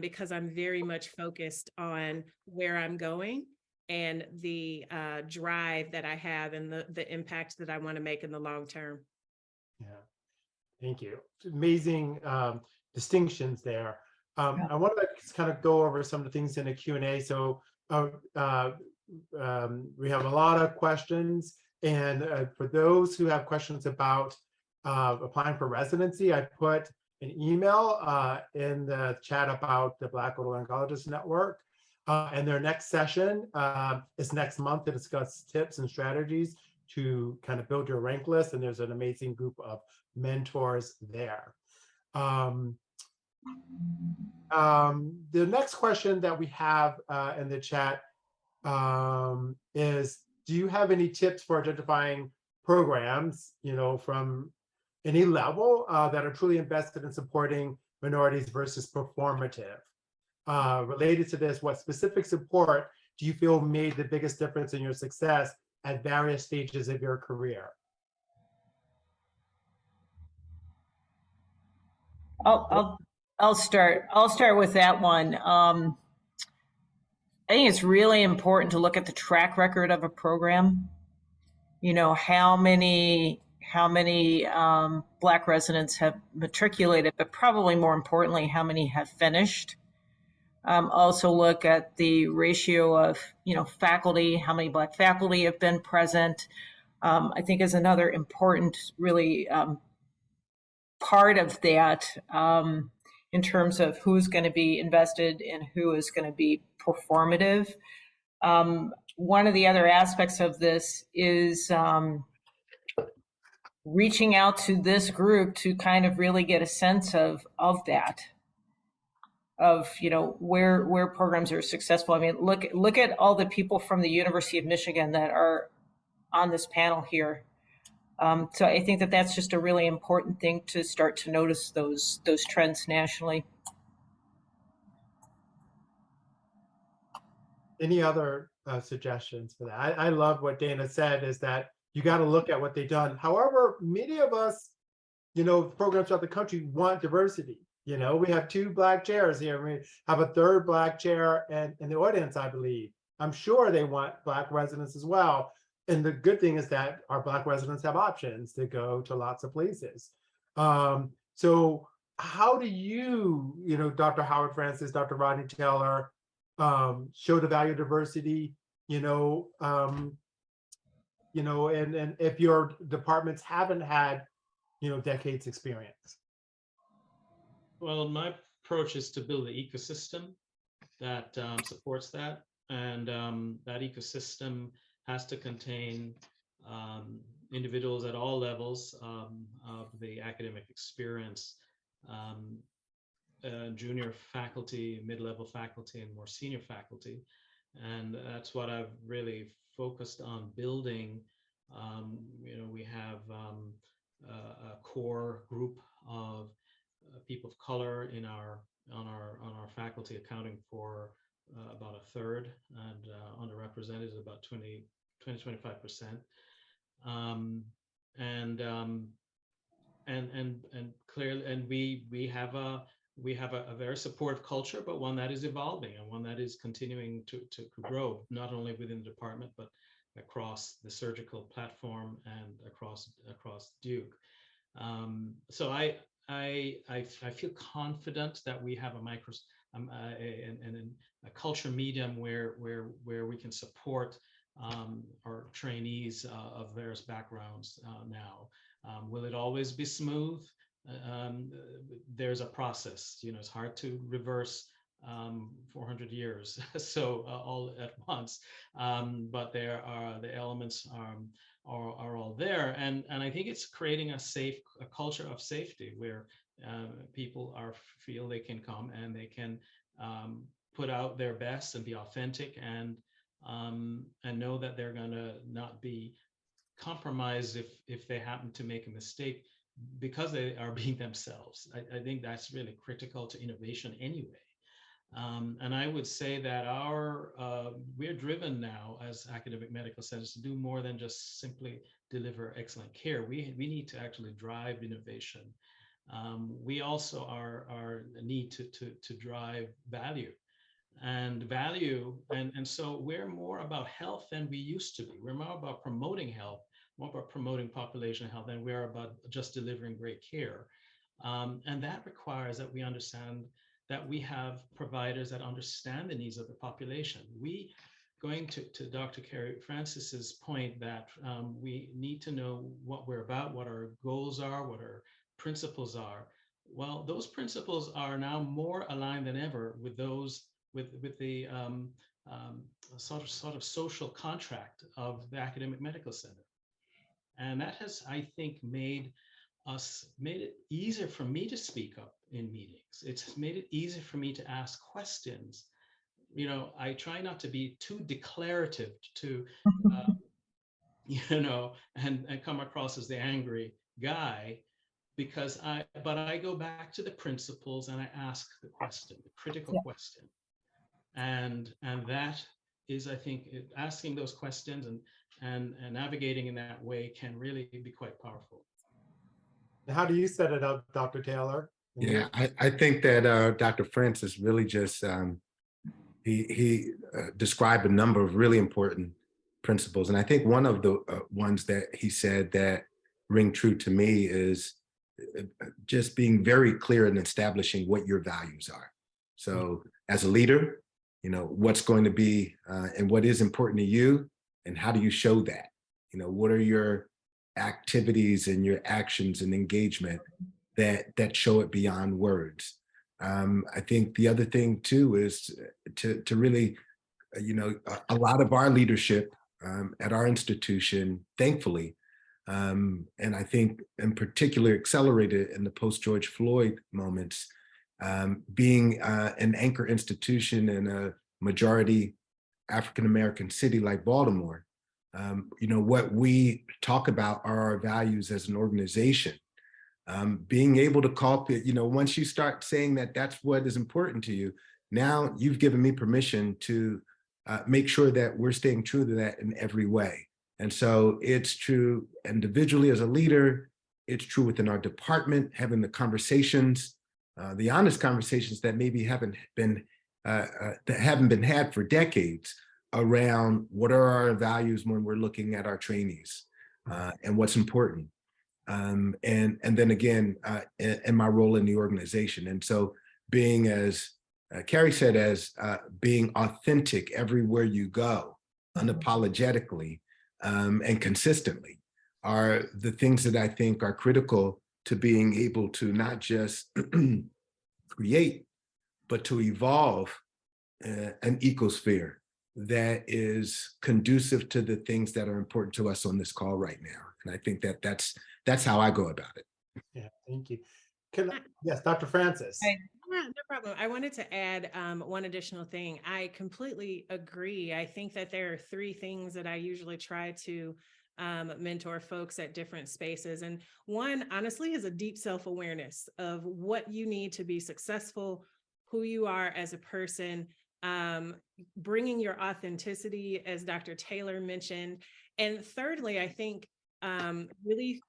because I'm very much focused on where I'm going and the drive that I have and the impact that I want to make in the long term. Yeah, thank you. Amazing distinctions there. I want to kind of go over some of the things in the Q&A. So we have a lot of questions. And for those who have questions about applying for residency, I put an email in the chat about the Black Otolaryngologist Network. And their next session is next month to discuss tips and strategies to kind of build your rank list. And there's an amazing group of mentors there. The next question that we have in the chat is, do you have any tips for identifying programs, from any level that are truly invested in supporting minorities versus performative? Related to this, what specific support do you feel made the biggest difference in your success at various stages of your career? I'll start with that one. I think it's really important to look at the track record of a program. How many Black residents have matriculated, but probably more importantly, how many have finished. Also look at the ratio of, faculty, how many Black faculty have been present. I think is another important, really part of that, in terms of who's going to be invested and who is going to be performative. One of the other aspects of this is reaching out to this group to kind of really get a sense of that, of where programs are successful. I mean, look at all the people from the University of Michigan that are on this panel here. So I think that that's just a really important thing to start to notice those trends nationally. Any other suggestions for that? I love what Dana said, is that you got to look at what they've done. However, many of us, programs throughout the country want diversity. We have 2 Black chairs here. We have a 3rd Black chair in the audience, I believe. I'm sure they want Black residents as well. And the good thing is that our Black residents have options to go to lots of places. So how do you, Dr. Howard Francis, Dr. Rodney Taylor, show the value of diversity, and if your departments haven't had, decades experience? Well, my approach is to build an ecosystem that supports that. And that ecosystem has to contain individuals at all levels of the academic experience, junior faculty, mid-level faculty, and more senior faculty. And that's what I've really focused on building. We have a core group of people of color on our faculty, accounting for about a third, and underrepresented is about 20-25%. And clearly, and we have a very supportive culture, but one that is evolving and one that is continuing to grow, not only within the department, but across the surgical platform and across Duke. So I feel confident that we have a culture medium where we can support our trainees of various backgrounds now. Will it always be smooth? There's a process. It's hard to reverse 400 years, so all at once. But there are the elements are all there, and I think it's creating a culture of safety where people feel they can come and they can put out their best and be authentic and know that they're going to not be compromised if they happen to make a mistake because they are being themselves. I think that's really critical to innovation anyway. And I would say that we're driven now as academic medical centers to do more than just simply deliver excellent care. We need to actually drive innovation. We also need to drive value. And so we're more about health than we used to be. We're more about promoting health, more about promoting population health than we are about just delivering great care. And that requires that we understand that we have providers that understand the needs of the population. Going to Dr. Carrie Francis's point that we need to know what we're about, what our goals are, what our principles are. Well, those principles are now more aligned than ever with those with the sort of social contract of the academic medical center. And that has, I think, made it easier for me to speak up in meetings. It's made it easier for me to ask questions. I try not to be too declarative to, and come across as the angry guy, but I go back to the principles and I ask the question, the critical question. And that is, I think, asking those questions and navigating in that way can really be quite powerful. How do you set it up, Dr. Taylor? Yeah, I think that Dr. Francis really just, he described a number of really important principles. And I think one of the ones that he said that ring true to me is just being very clear in establishing what your values are. So as a leader, what's going to be and what is important to you, and how do you show that? What are your activities and your actions and engagement that show it beyond words? I think the other thing too is to really, a lot of our leadership at our institution, thankfully, and I think in particular accelerated in the post-George Floyd moments, being an anchor institution in a majority African-American city like Baltimore, what we talk about are our values as an organization. Being able to call it, once you start saying that that's what is important to you, now you've given me permission to make sure that we're staying true to that in every way. And so it's true individually as a leader, it's true within our department, having the conversations, the honest conversations that maybe haven't been had for decades around what are our values when we're looking at our trainees and what's important. And then again, in my role in the organization. And so being, as Carrie said, as being authentic everywhere you go, unapologetically and consistently, are the things that I think are critical to being able to not just create, but to evolve an ecosphere that is conducive to the things that are important to us on this call right now. And I think that that's how I go about it. Yeah, thank you. Yes, Dr. Francis. Yeah, no problem. I wanted to add one additional thing. I completely agree. I think that there are three things that I usually try to mentor folks at different spaces. And one, honestly, is a deep self-awareness of what you need to be successful, who you are as a person, bringing your authenticity, as Dr. Taylor mentioned. And thirdly, I think really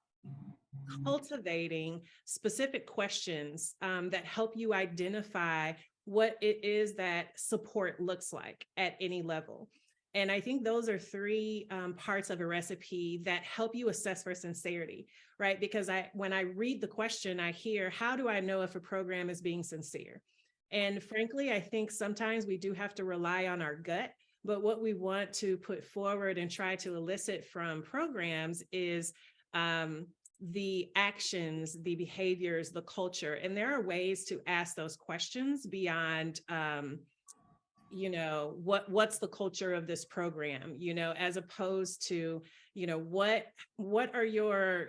cultivating specific questions that help you identify what it is that support looks like at any level. And I think those are three parts of a recipe that help you assess for sincerity, right? Because when I read the question, I hear, how do I know if a program is being sincere? And frankly, I think sometimes we do have to rely on our gut, but what we want to put forward and try to elicit from programs is the actions, the behaviors, the culture. And there are ways to ask those questions beyond, what's the culture of this program, as opposed to, what are your,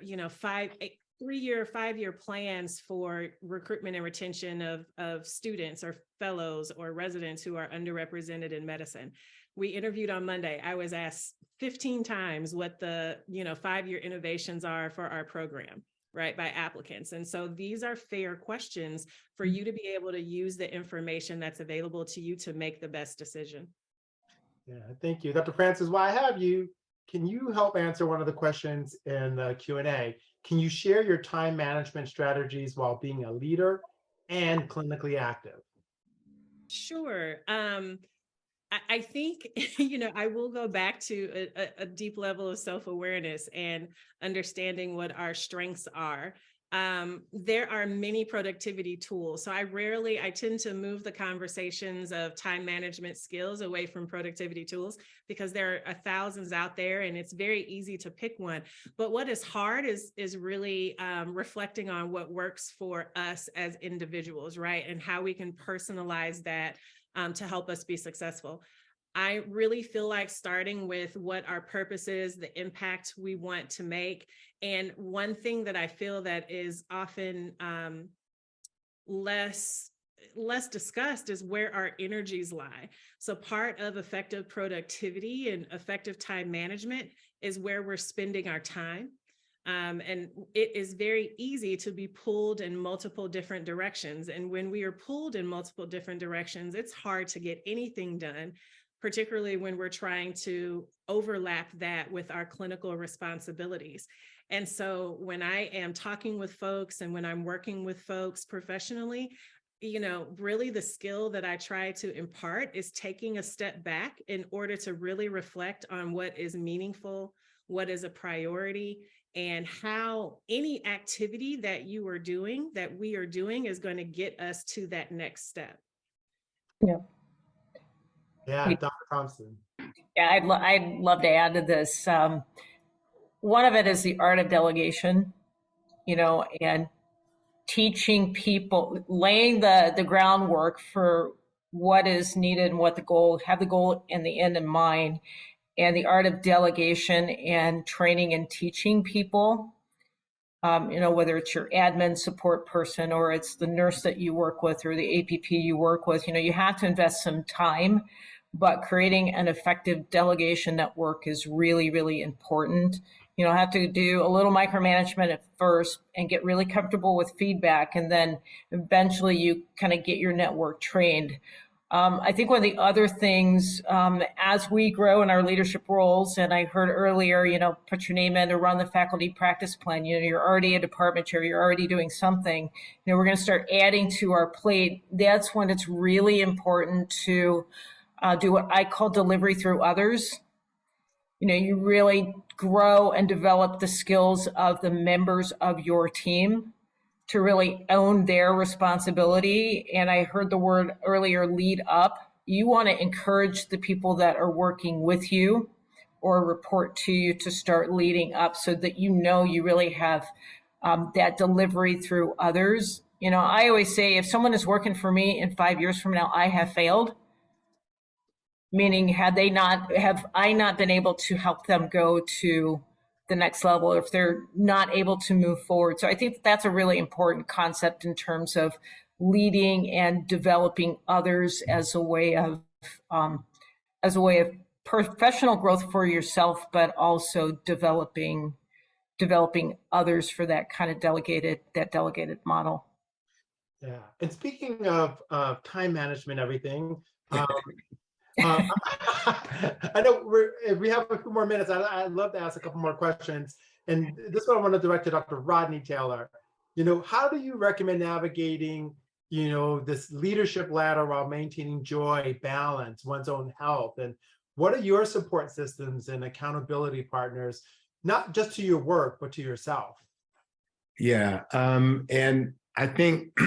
3-year, 5-year plans for recruitment and retention of students or fellows or residents who are underrepresented in medicine. We interviewed on Monday. I was asked 15 times what the 5-year innovations are for our program, right, by applicants. And so these are fair questions for you to be able to use the information that's available to you to make the best decision. Yeah, thank you. Dr. Francis, while I have you, can you help answer one of the questions in the Q&A? Can you share your time management strategies while being a leader and clinically active? Sure. I think, I will go back to a deep level of self-awareness and understanding what our strengths are. There are many productivity tools. So I tend to move the conversations of time management skills away from productivity tools because there are thousands out there and it's very easy to pick one. But what is hard is really reflecting on what works for us as individuals, right? And how we can personalize that to help us be successful. I really feel like starting with what our purpose is, the impact we want to make. And one thing that I feel that is often less discussed is where our energies lie. So part of effective productivity and effective time management is where we're spending our time. And it is very easy to be pulled in multiple different directions. And when we are pulled in multiple different directions, it's hard to get anything done, particularly when we're trying to overlap that with our clinical responsibilities. And so when I am talking with folks and when I'm working with folks professionally, really the skill that I try to impart is taking a step back in order to really reflect on what is meaningful, what is a priority, and how any activity that we are doing is going to get us to that next step. Yeah, Dr. Thompson. Yeah, I'd love to add to this. One of it is the art of delegation, and teaching people, laying the groundwork for what is needed and have the goal and the end in mind, and the art of delegation and training and teaching people, whether it's your admin support person or it's the nurse that you work with or the APP you work with, you have to invest some time, but creating an effective delegation network is really, really important. Have to do a little micromanagement at first and get really comfortable with feedback. And then eventually you kind of get your network trained. I think one of the other things, as we grow in our leadership roles, and I heard earlier, put your name in to run the faculty practice plan. You're already a department chair, you're already doing something. We're going to start adding to our plate. That's when it's really important to do what I call delivery through others. You really grow and develop the skills of the members of your team to really own their responsibility. And I heard the word earlier, lead up. You want to encourage the people that are working with you or report to you to start leading up so that you really have that delivery through others. I always say if someone is working for me in 5 years from now, I have failed. Meaning, have I not been able to help them go to the next level if they're not able to move forward? So I think that's a really important concept in terms of leading and developing others as a way of professional growth for yourself, but also developing others for that kind of delegated model. Yeah, and speaking of time management, everything. I know we have a few more minutes. I'd love to ask a couple more questions. And this one I want to direct to Dr. Rodney Taylor. How do you recommend navigating, this leadership ladder while maintaining joy, balance, one's own health? And what are your support systems and accountability partners, not just to your work, but to yourself? Yeah, and I think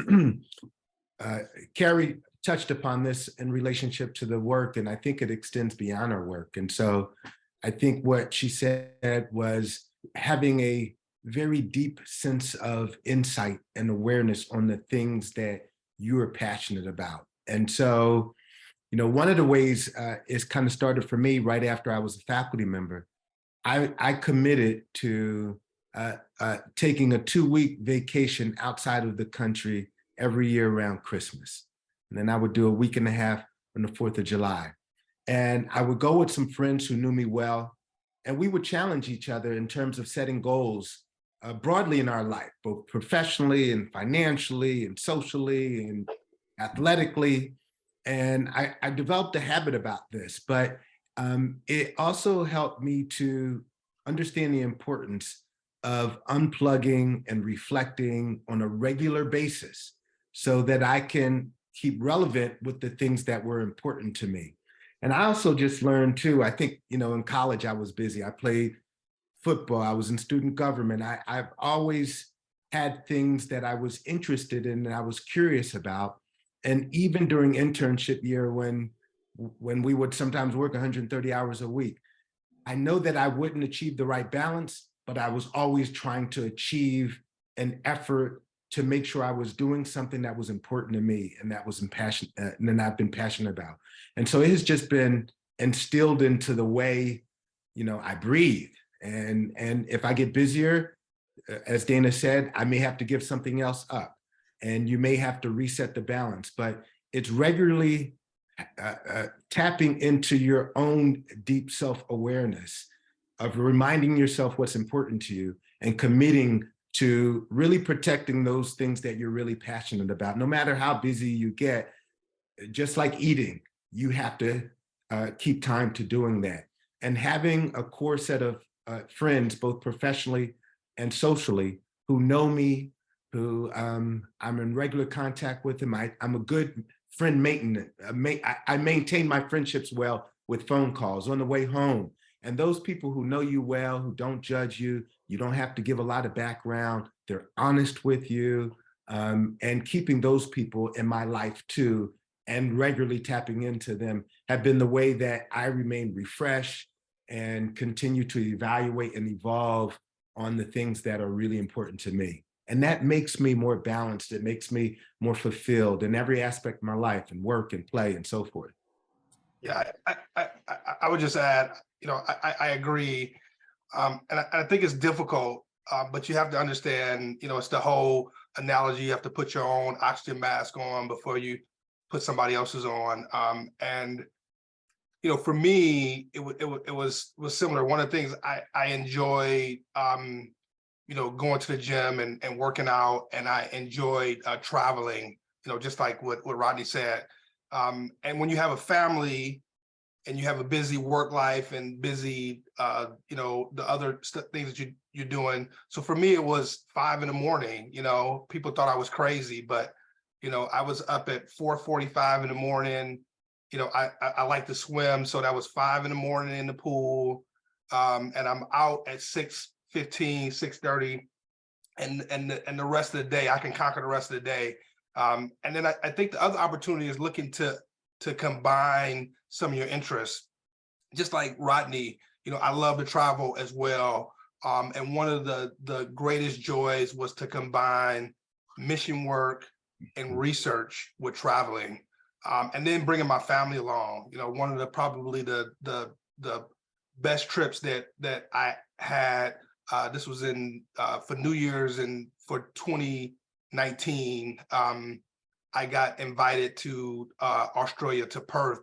Carrie touched upon this in relationship to the work, and I think it extends beyond our work. And so I think what she said was having a very deep sense of insight and awareness on the things that you are passionate about. And so, one of the ways is kind of started for me right after I was a faculty member. I committed to taking a 2-week vacation outside of the country every year around Christmas. And then I would do a week and a half on the 4th of July. And I would go with some friends who knew me well, and we would challenge each other in terms of setting goals broadly in our life, both professionally and financially and socially and athletically. And I developed a habit about this, but it also helped me to understand the importance of unplugging and reflecting on a regular basis so that I can keep relevant with the things that were important to me. And I also just learned too, I think, in college I was busy. I played football, I was in student government. I've always had things that I was interested in and I was curious about. And even during internship year, when we would sometimes work 130 hours a week, I know that I wouldn't achieve the right balance, but I was always trying to achieve an effort to make sure I was doing something that was important to me and that was and I've been passionate about. And so it has just been instilled into the way, I breathe. And if I get busier, as Dana said, I may have to give something else up and you may have to reset the balance, but it's regularly tapping into your own deep self-awareness of reminding yourself what's important to you and committing to really protecting those things that you're really passionate about. No matter how busy you get, just like eating, you have to keep time to doing that. And having a core set of friends, both professionally and socially, who know me, who I'm in regular contact with them. I'm a good friend maintenance. I maintain my friendships well with phone calls on the way home. And those people who know you well, who don't judge you, you don't have to give a lot of background, they're honest with you, and keeping those people in my life too, and regularly tapping into them have been the way that I remain refreshed and continue to evaluate and evolve on the things that are really important to me. And that makes me more balanced. It makes me more fulfilled in every aspect of my life and work and play and so forth. Yeah, I would just add, I agree. And I think it's difficult, but you have to understand, it's the whole analogy. You have to put your own oxygen mask on before you put somebody else's on. And for me, it was similar. One of the things I enjoyed, going to the gym and working out, and I enjoyed traveling, just like what Rodney said. And when you have a family and you have a busy work life and busy, the other things that you're doing. So for me, it was 5 a.m. People thought I was crazy, but, I was up at 4:45 in the morning. I like to swim. So that was 5 a.m. in the pool. And I'm out at 6:15, 6:30. And the rest of the day, I can conquer the rest of the day. And then I think the other opportunity is looking to combine some of your interests. Just like Rodney, I love to travel as well. And one of the greatest joys was to combine mission work and research with traveling, and then bringing my family along. One of the probably the best trips that I had. This was for New Year's, and for 2019, I got invited to Australia, to Perth,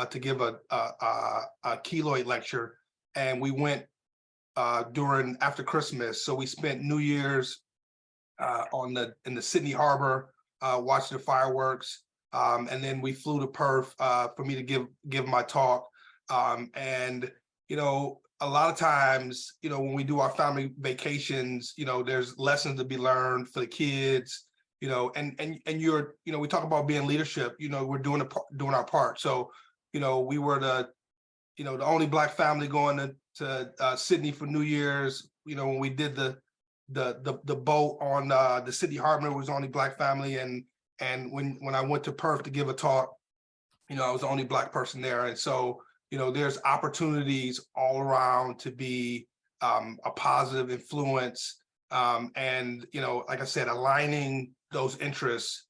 to give a keloid lecture, and we went after Christmas. So we spent New Year's in the Sydney Harbor, watching the fireworks, and then we flew to Perth for me to give my talk, and a lot of times, when we do our family vacations, there's lessons to be learned for the kids, and you're, we talk about being leadership, we're doing our part. So, we were the only Black family going to Sydney for New Year's. When we did the boat on the Sydney Harbor, it was the only Black family. And when I went to Perth to give a talk, I was the only Black person there. And so, there's opportunities all around to be a positive influence And, you know, like I said, aligning those interests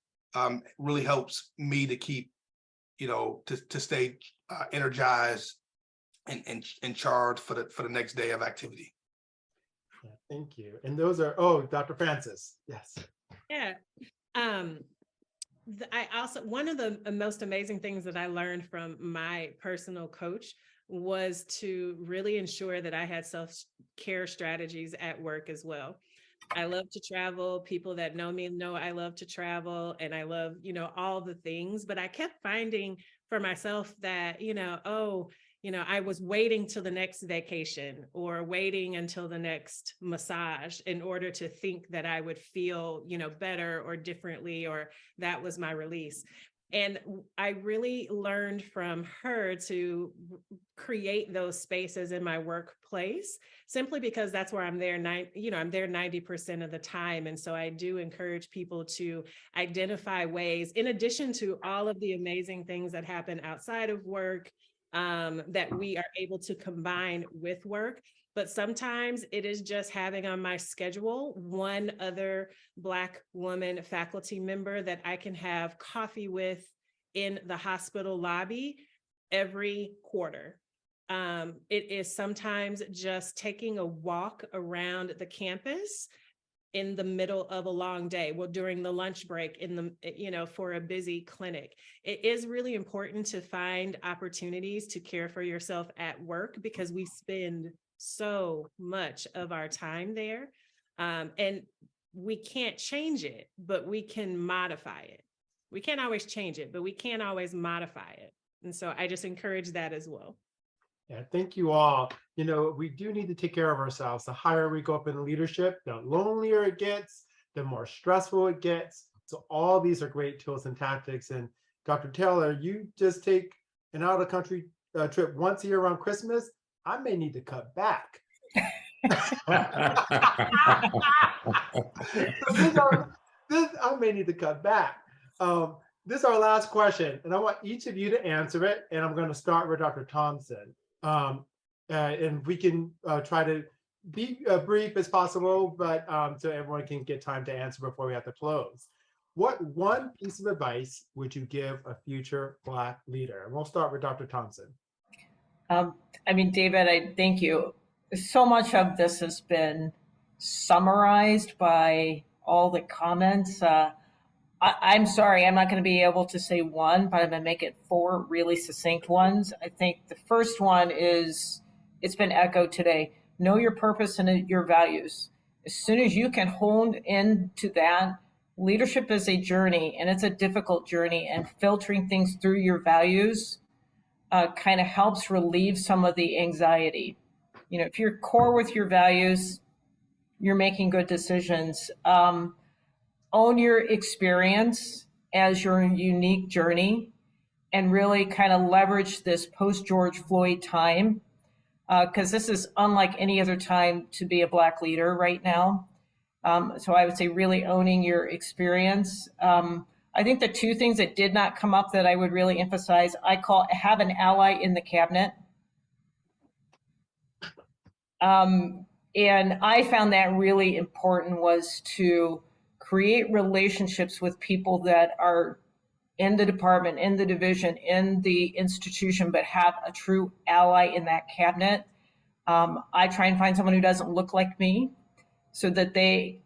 really helps me to keep, you know, to stay energized and charged for the next day of activity. Yeah, thank you. And those are, oh, Dr. Francis. Yes. Yeah. I also, one of the most amazing things that I learned from my personal coach was to really ensure that I had self-care strategies at work as well. I love to travel. People that know me know I love to travel, and I love, you know, all the things, but I kept finding for myself that, you know, oh, you know, I was waiting till the next vacation or waiting until the next massage in order to think that I would feel, you know, better or differently, or that was my release. And I really learned from her to create those spaces in my workplace, simply because that's where I'm there. I'm there 90% of the time. And so I do encourage people to identify ways, in addition to all of the amazing things that happen outside of work, that we are able to combine with work. But sometimes it is just having on my schedule one other Black woman faculty member that I can have coffee with in the hospital lobby every quarter. It is sometimes just taking a walk around the campus in the middle of a long day, well, during the lunch break, in the, you know, for a busy clinic. It is really important to find opportunities to care for yourself at work, because we spend so much of our time there. And we can't change it, but we can modify it. We can't always change it, but we can't always modify it. And so I just encourage that as well. Yeah, thank you all. You know, we do need to take care of ourselves. The higher we go up in leadership, the lonelier it gets, the more stressful it gets. So all these are great tools and tactics. And Dr. Taylor, you just take an out of country trip once a year around Christmas. I may need to cut back. I may need to cut back. This is our last question, and I want each of you to answer it. And I'm going to start with Dr. Thompson. And we can try to be brief as possible, but so everyone can get time to answer before we have to close. What one piece of advice would you give a future Black leader? And we'll start with Dr. Thompson. I mean, David, I thank you. So much of this has been summarized by all the comments. I'm sorry, I'm not going to be able to say one, but I'm going to make it 4 really succinct ones. I think the first one is, it's been echoed today, know your purpose and your values. As soon as you can hone into that, leadership is a journey, and it's a difficult journey, and filtering things through your values kind of helps relieve some of the anxiety. You know, if you're core with your values, you're making good decisions. Own your experience as your unique journey, and really kind of leverage this post-George Floyd time, because this is unlike any other time to be a Black leader right now. So I would say really owning your experience. I think the 2 things that did not come up that I would really emphasize, I call have an ally in the cabinet. And I found that really important, was to create relationships with people that are in the department, in the division, in the institution, but have a true ally in that cabinet. I try and find someone who doesn't look like me, so that they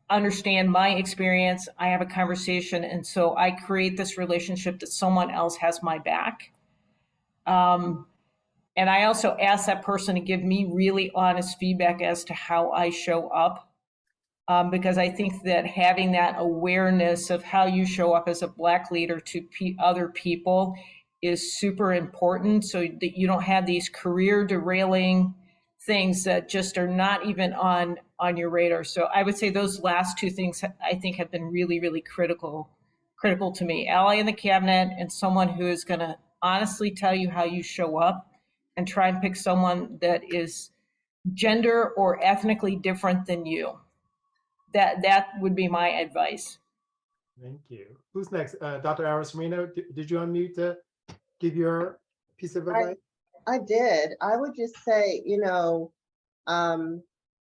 understand my experience. I have a conversation, and so I create this relationship that someone else has my back. And I also ask that person to give me really honest feedback as to how I show up. Because I think that having that awareness of how you show up as a Black leader to other people is super important, so that you don't have these career derailing things that just are not even on your radar. So I would say those last 2 things I think have been really, really critical to me. Ally in the cabinet, and someone who is going to honestly tell you how you show up, and try and pick someone that is gender or ethnically different than you. That would be my advice. Thank you. Who's next? Dr. Aracimino, did you unmute to give your piece of advice? I did. I would just say, you know,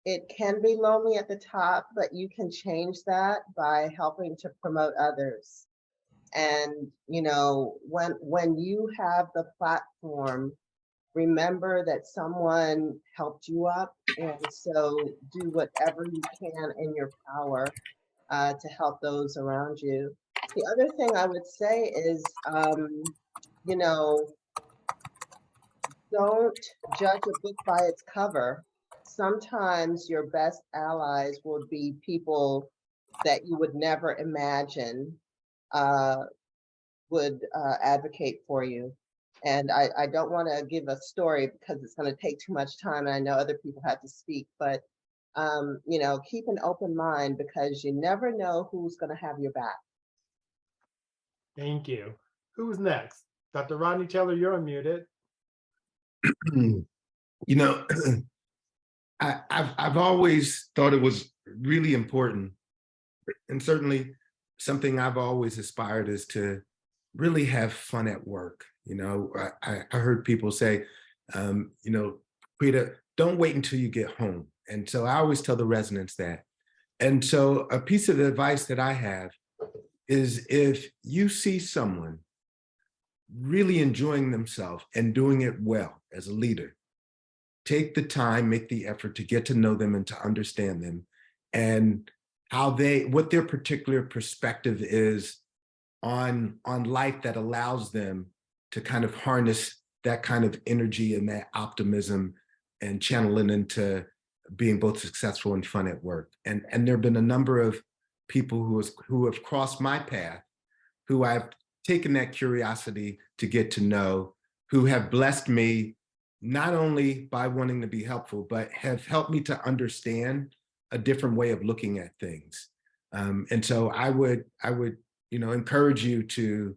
it can be lonely at the top, but you can change that by helping to promote others. And, you know, when you have the platform, remember that someone helped you up. And so do whatever you can in your power to help those around you. The other thing I would say is, you know, don't judge a book by its cover. Sometimes your best allies will be people that you would never imagine uh, would advocate for you. And I don't want to give a story because it's going to take too much time, and I know other people have to speak, but you know, keep an open mind because you never know who's going to have your back. Thank you. Who's next? Dr. Rodney Taylor, you're unmuted. You know, I've always thought it was really important, and certainly something I've always aspired is to really have fun at work. You know, I heard people say, you know, Rita, don't wait until you get home. And so I always tell the residents that. And so a piece of advice that I have is if you see someone really enjoying themselves and doing it well as a leader, take the time, make the effort to get to know them and to understand them and what their particular perspective is on life that allows them to kind of harness that kind of energy and that optimism and channel it into being both successful and fun at work. And there have been a number of people who have crossed my path, who I've taken that curiosity to get to know, who have blessed me not only by wanting to be helpful, but have helped me to understand a different way of looking at things. And so I would, you know, encourage you to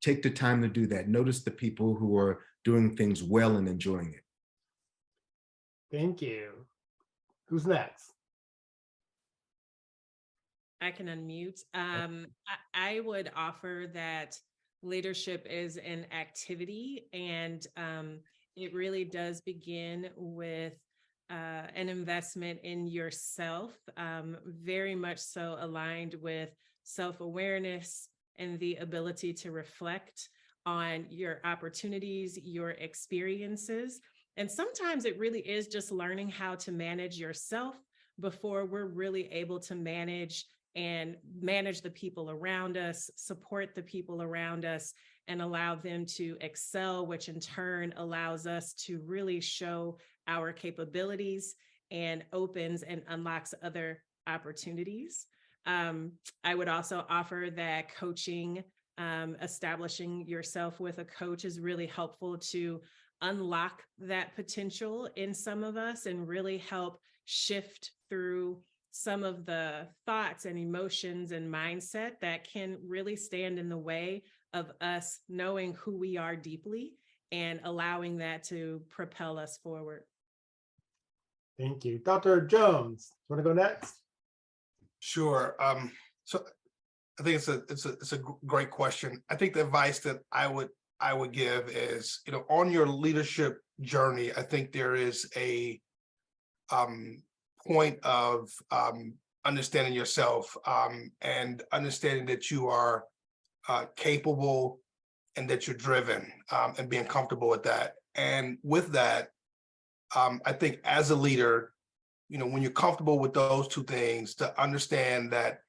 take the time to do that. Notice the people who are doing things well and enjoying it. Thank you. Who's next? I can unmute. I would offer that leadership is an activity, and it really does begin with an investment in yourself, very much so aligned with self-awareness and the ability to reflect on your opportunities, your experiences. And sometimes it really is just learning how to manage yourself before we're really able to manage the people around us, support the people around us, and allow them to excel, which in turn allows us to really show our capabilities and opens and unlocks other opportunities. I would also offer that coaching, establishing yourself with a coach is really helpful to unlock that potential in some of us and really help shift through some of the thoughts and emotions and mindset that can really stand in the way of us knowing who we are deeply and allowing that to propel us forward. Thank you. Dr. Jones, want to go next? Sure. So I think it's a great question. I think the advice that I would give is, you know, on your leadership journey, I think there is a point of understanding yourself and understanding that you are capable and that you're driven and being comfortable with that. And with that, I think as a leader, you know, when you're comfortable with those two things, to understand that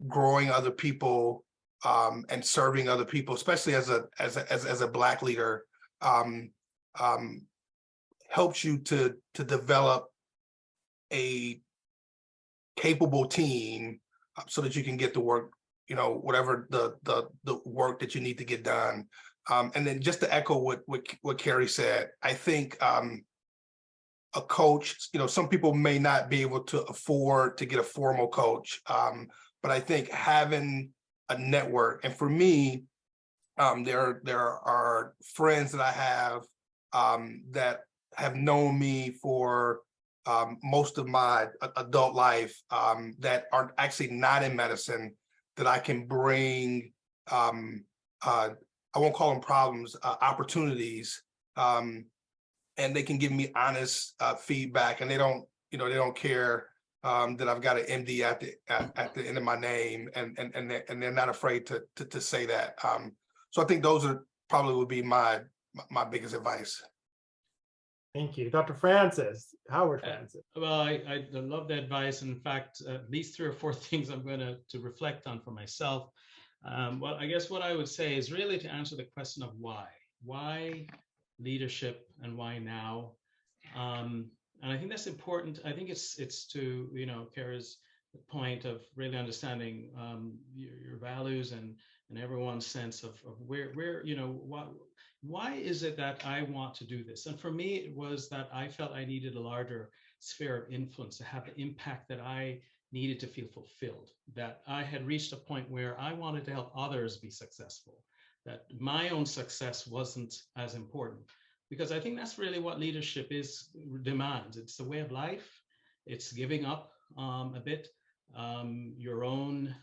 growing other people and serving other people, especially as a Black leader, helps you to develop a capable team so that you can get the work, you know, whatever the work that you need to get done. And then just to echo what Carrie said, I think a coach, you know, some people may not be able to afford to get a formal coach, but I think having a network, and for me, there are friends that I have that have known me for most of my adult life that are actually not in medicine, that I can bring, I won't call them problems, opportunities, and they can give me honest feedback, and they don't, they don't care that I've got an MD at the end of my name, and they're not afraid to say that. So I think those are probably would be my biggest advice. Thank you. Dr. Francis, Howard Francis. Well, I love the advice. In fact, at least 3 or 4 things I'm going to reflect on for myself. Well, I guess what I would say is really to answer the question of why leadership and why now. And I think that's important. I think it's to, Kara's point of really understanding your values and everyone's sense of where why is it that I want to do this? And for me, it was that I felt I needed a larger sphere of influence to have the impact that I needed to feel fulfilled, that I had reached a point where I wanted to help others be successful, that my own success wasn't as important. Because I think that's really what leadership demands. It's a way of life. It's giving up a bit, your own,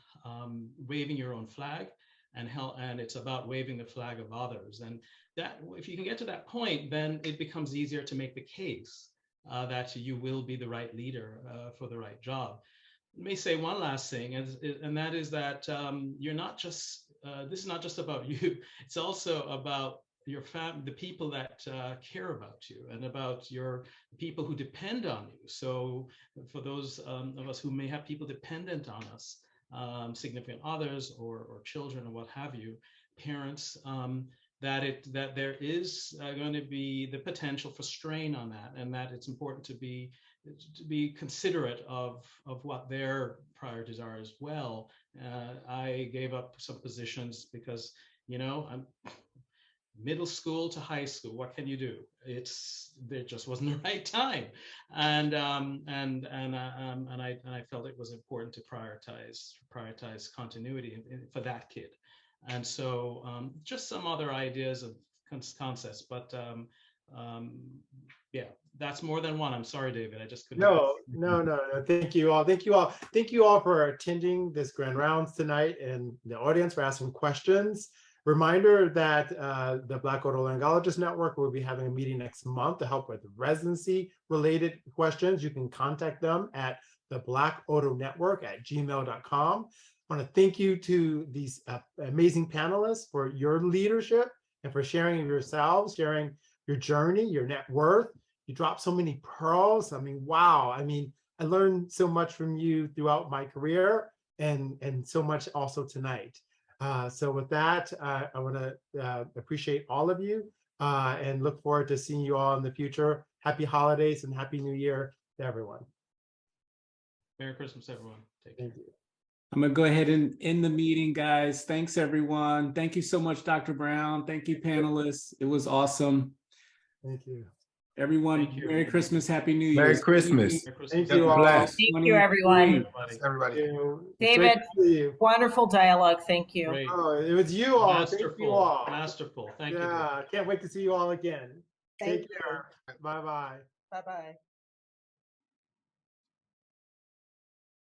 waving your own flag, and it's about waving the flag of others. And that, if you can get to that point, then it becomes easier to make the case that you will be the right leader for the right job. Let me say one last thing, and that is that you're not just, this is not just about you. It's also about your family, the people that care about you, and about your people who depend on you. So for those of us who may have people dependent on us, significant others or children or what have you, parents, that there is going to be the potential for strain on that, and that it's important to be considerate of what their priorities are as well. I gave up some positions because, I'm middle school to high school. What can you do? There just wasn't the right time, and I felt it was important to prioritize continuity for that kid. And so just some other ideas of concepts, but yeah, that's more than one. I'm sorry, David. I just couldn't. No. Thank you all. Thank you all. Thank you all for attending this grand rounds tonight, and the audience for asking questions. Reminder that the Black Otolaryngologist Network will be having a meeting next month to help with residency related questions. You can contact them at the blackotonetwork@gmail.com. I want to thank you to these amazing panelists for your leadership and for sharing of yourselves, sharing your journey, your net worth. You dropped so many pearls. I mean, wow. I mean, I learned so much from you throughout my career, and so much also tonight. So with that, I want to appreciate all of you and look forward to seeing you all in the future. Happy holidays and Happy New Year to everyone. Merry Christmas, everyone. Take care. Thank you. I'm going to go ahead and end the meeting, guys. Thanks, everyone. Thank you so much, Dr. Brown. Thank you, panelists. It was awesome. Thank you. Everyone, Thank you. Merry Christmas, Happy New Year. Merry Christmas. Thank you all. Bless. Thank you, everyone. Everybody. David, wonderful dialogue. Thank you. Great. Oh, it was you all. Thank you all. Masterful. Thank you. Yeah, can't wait to see you all again. Thank Take care. Bye-bye. Bye-bye.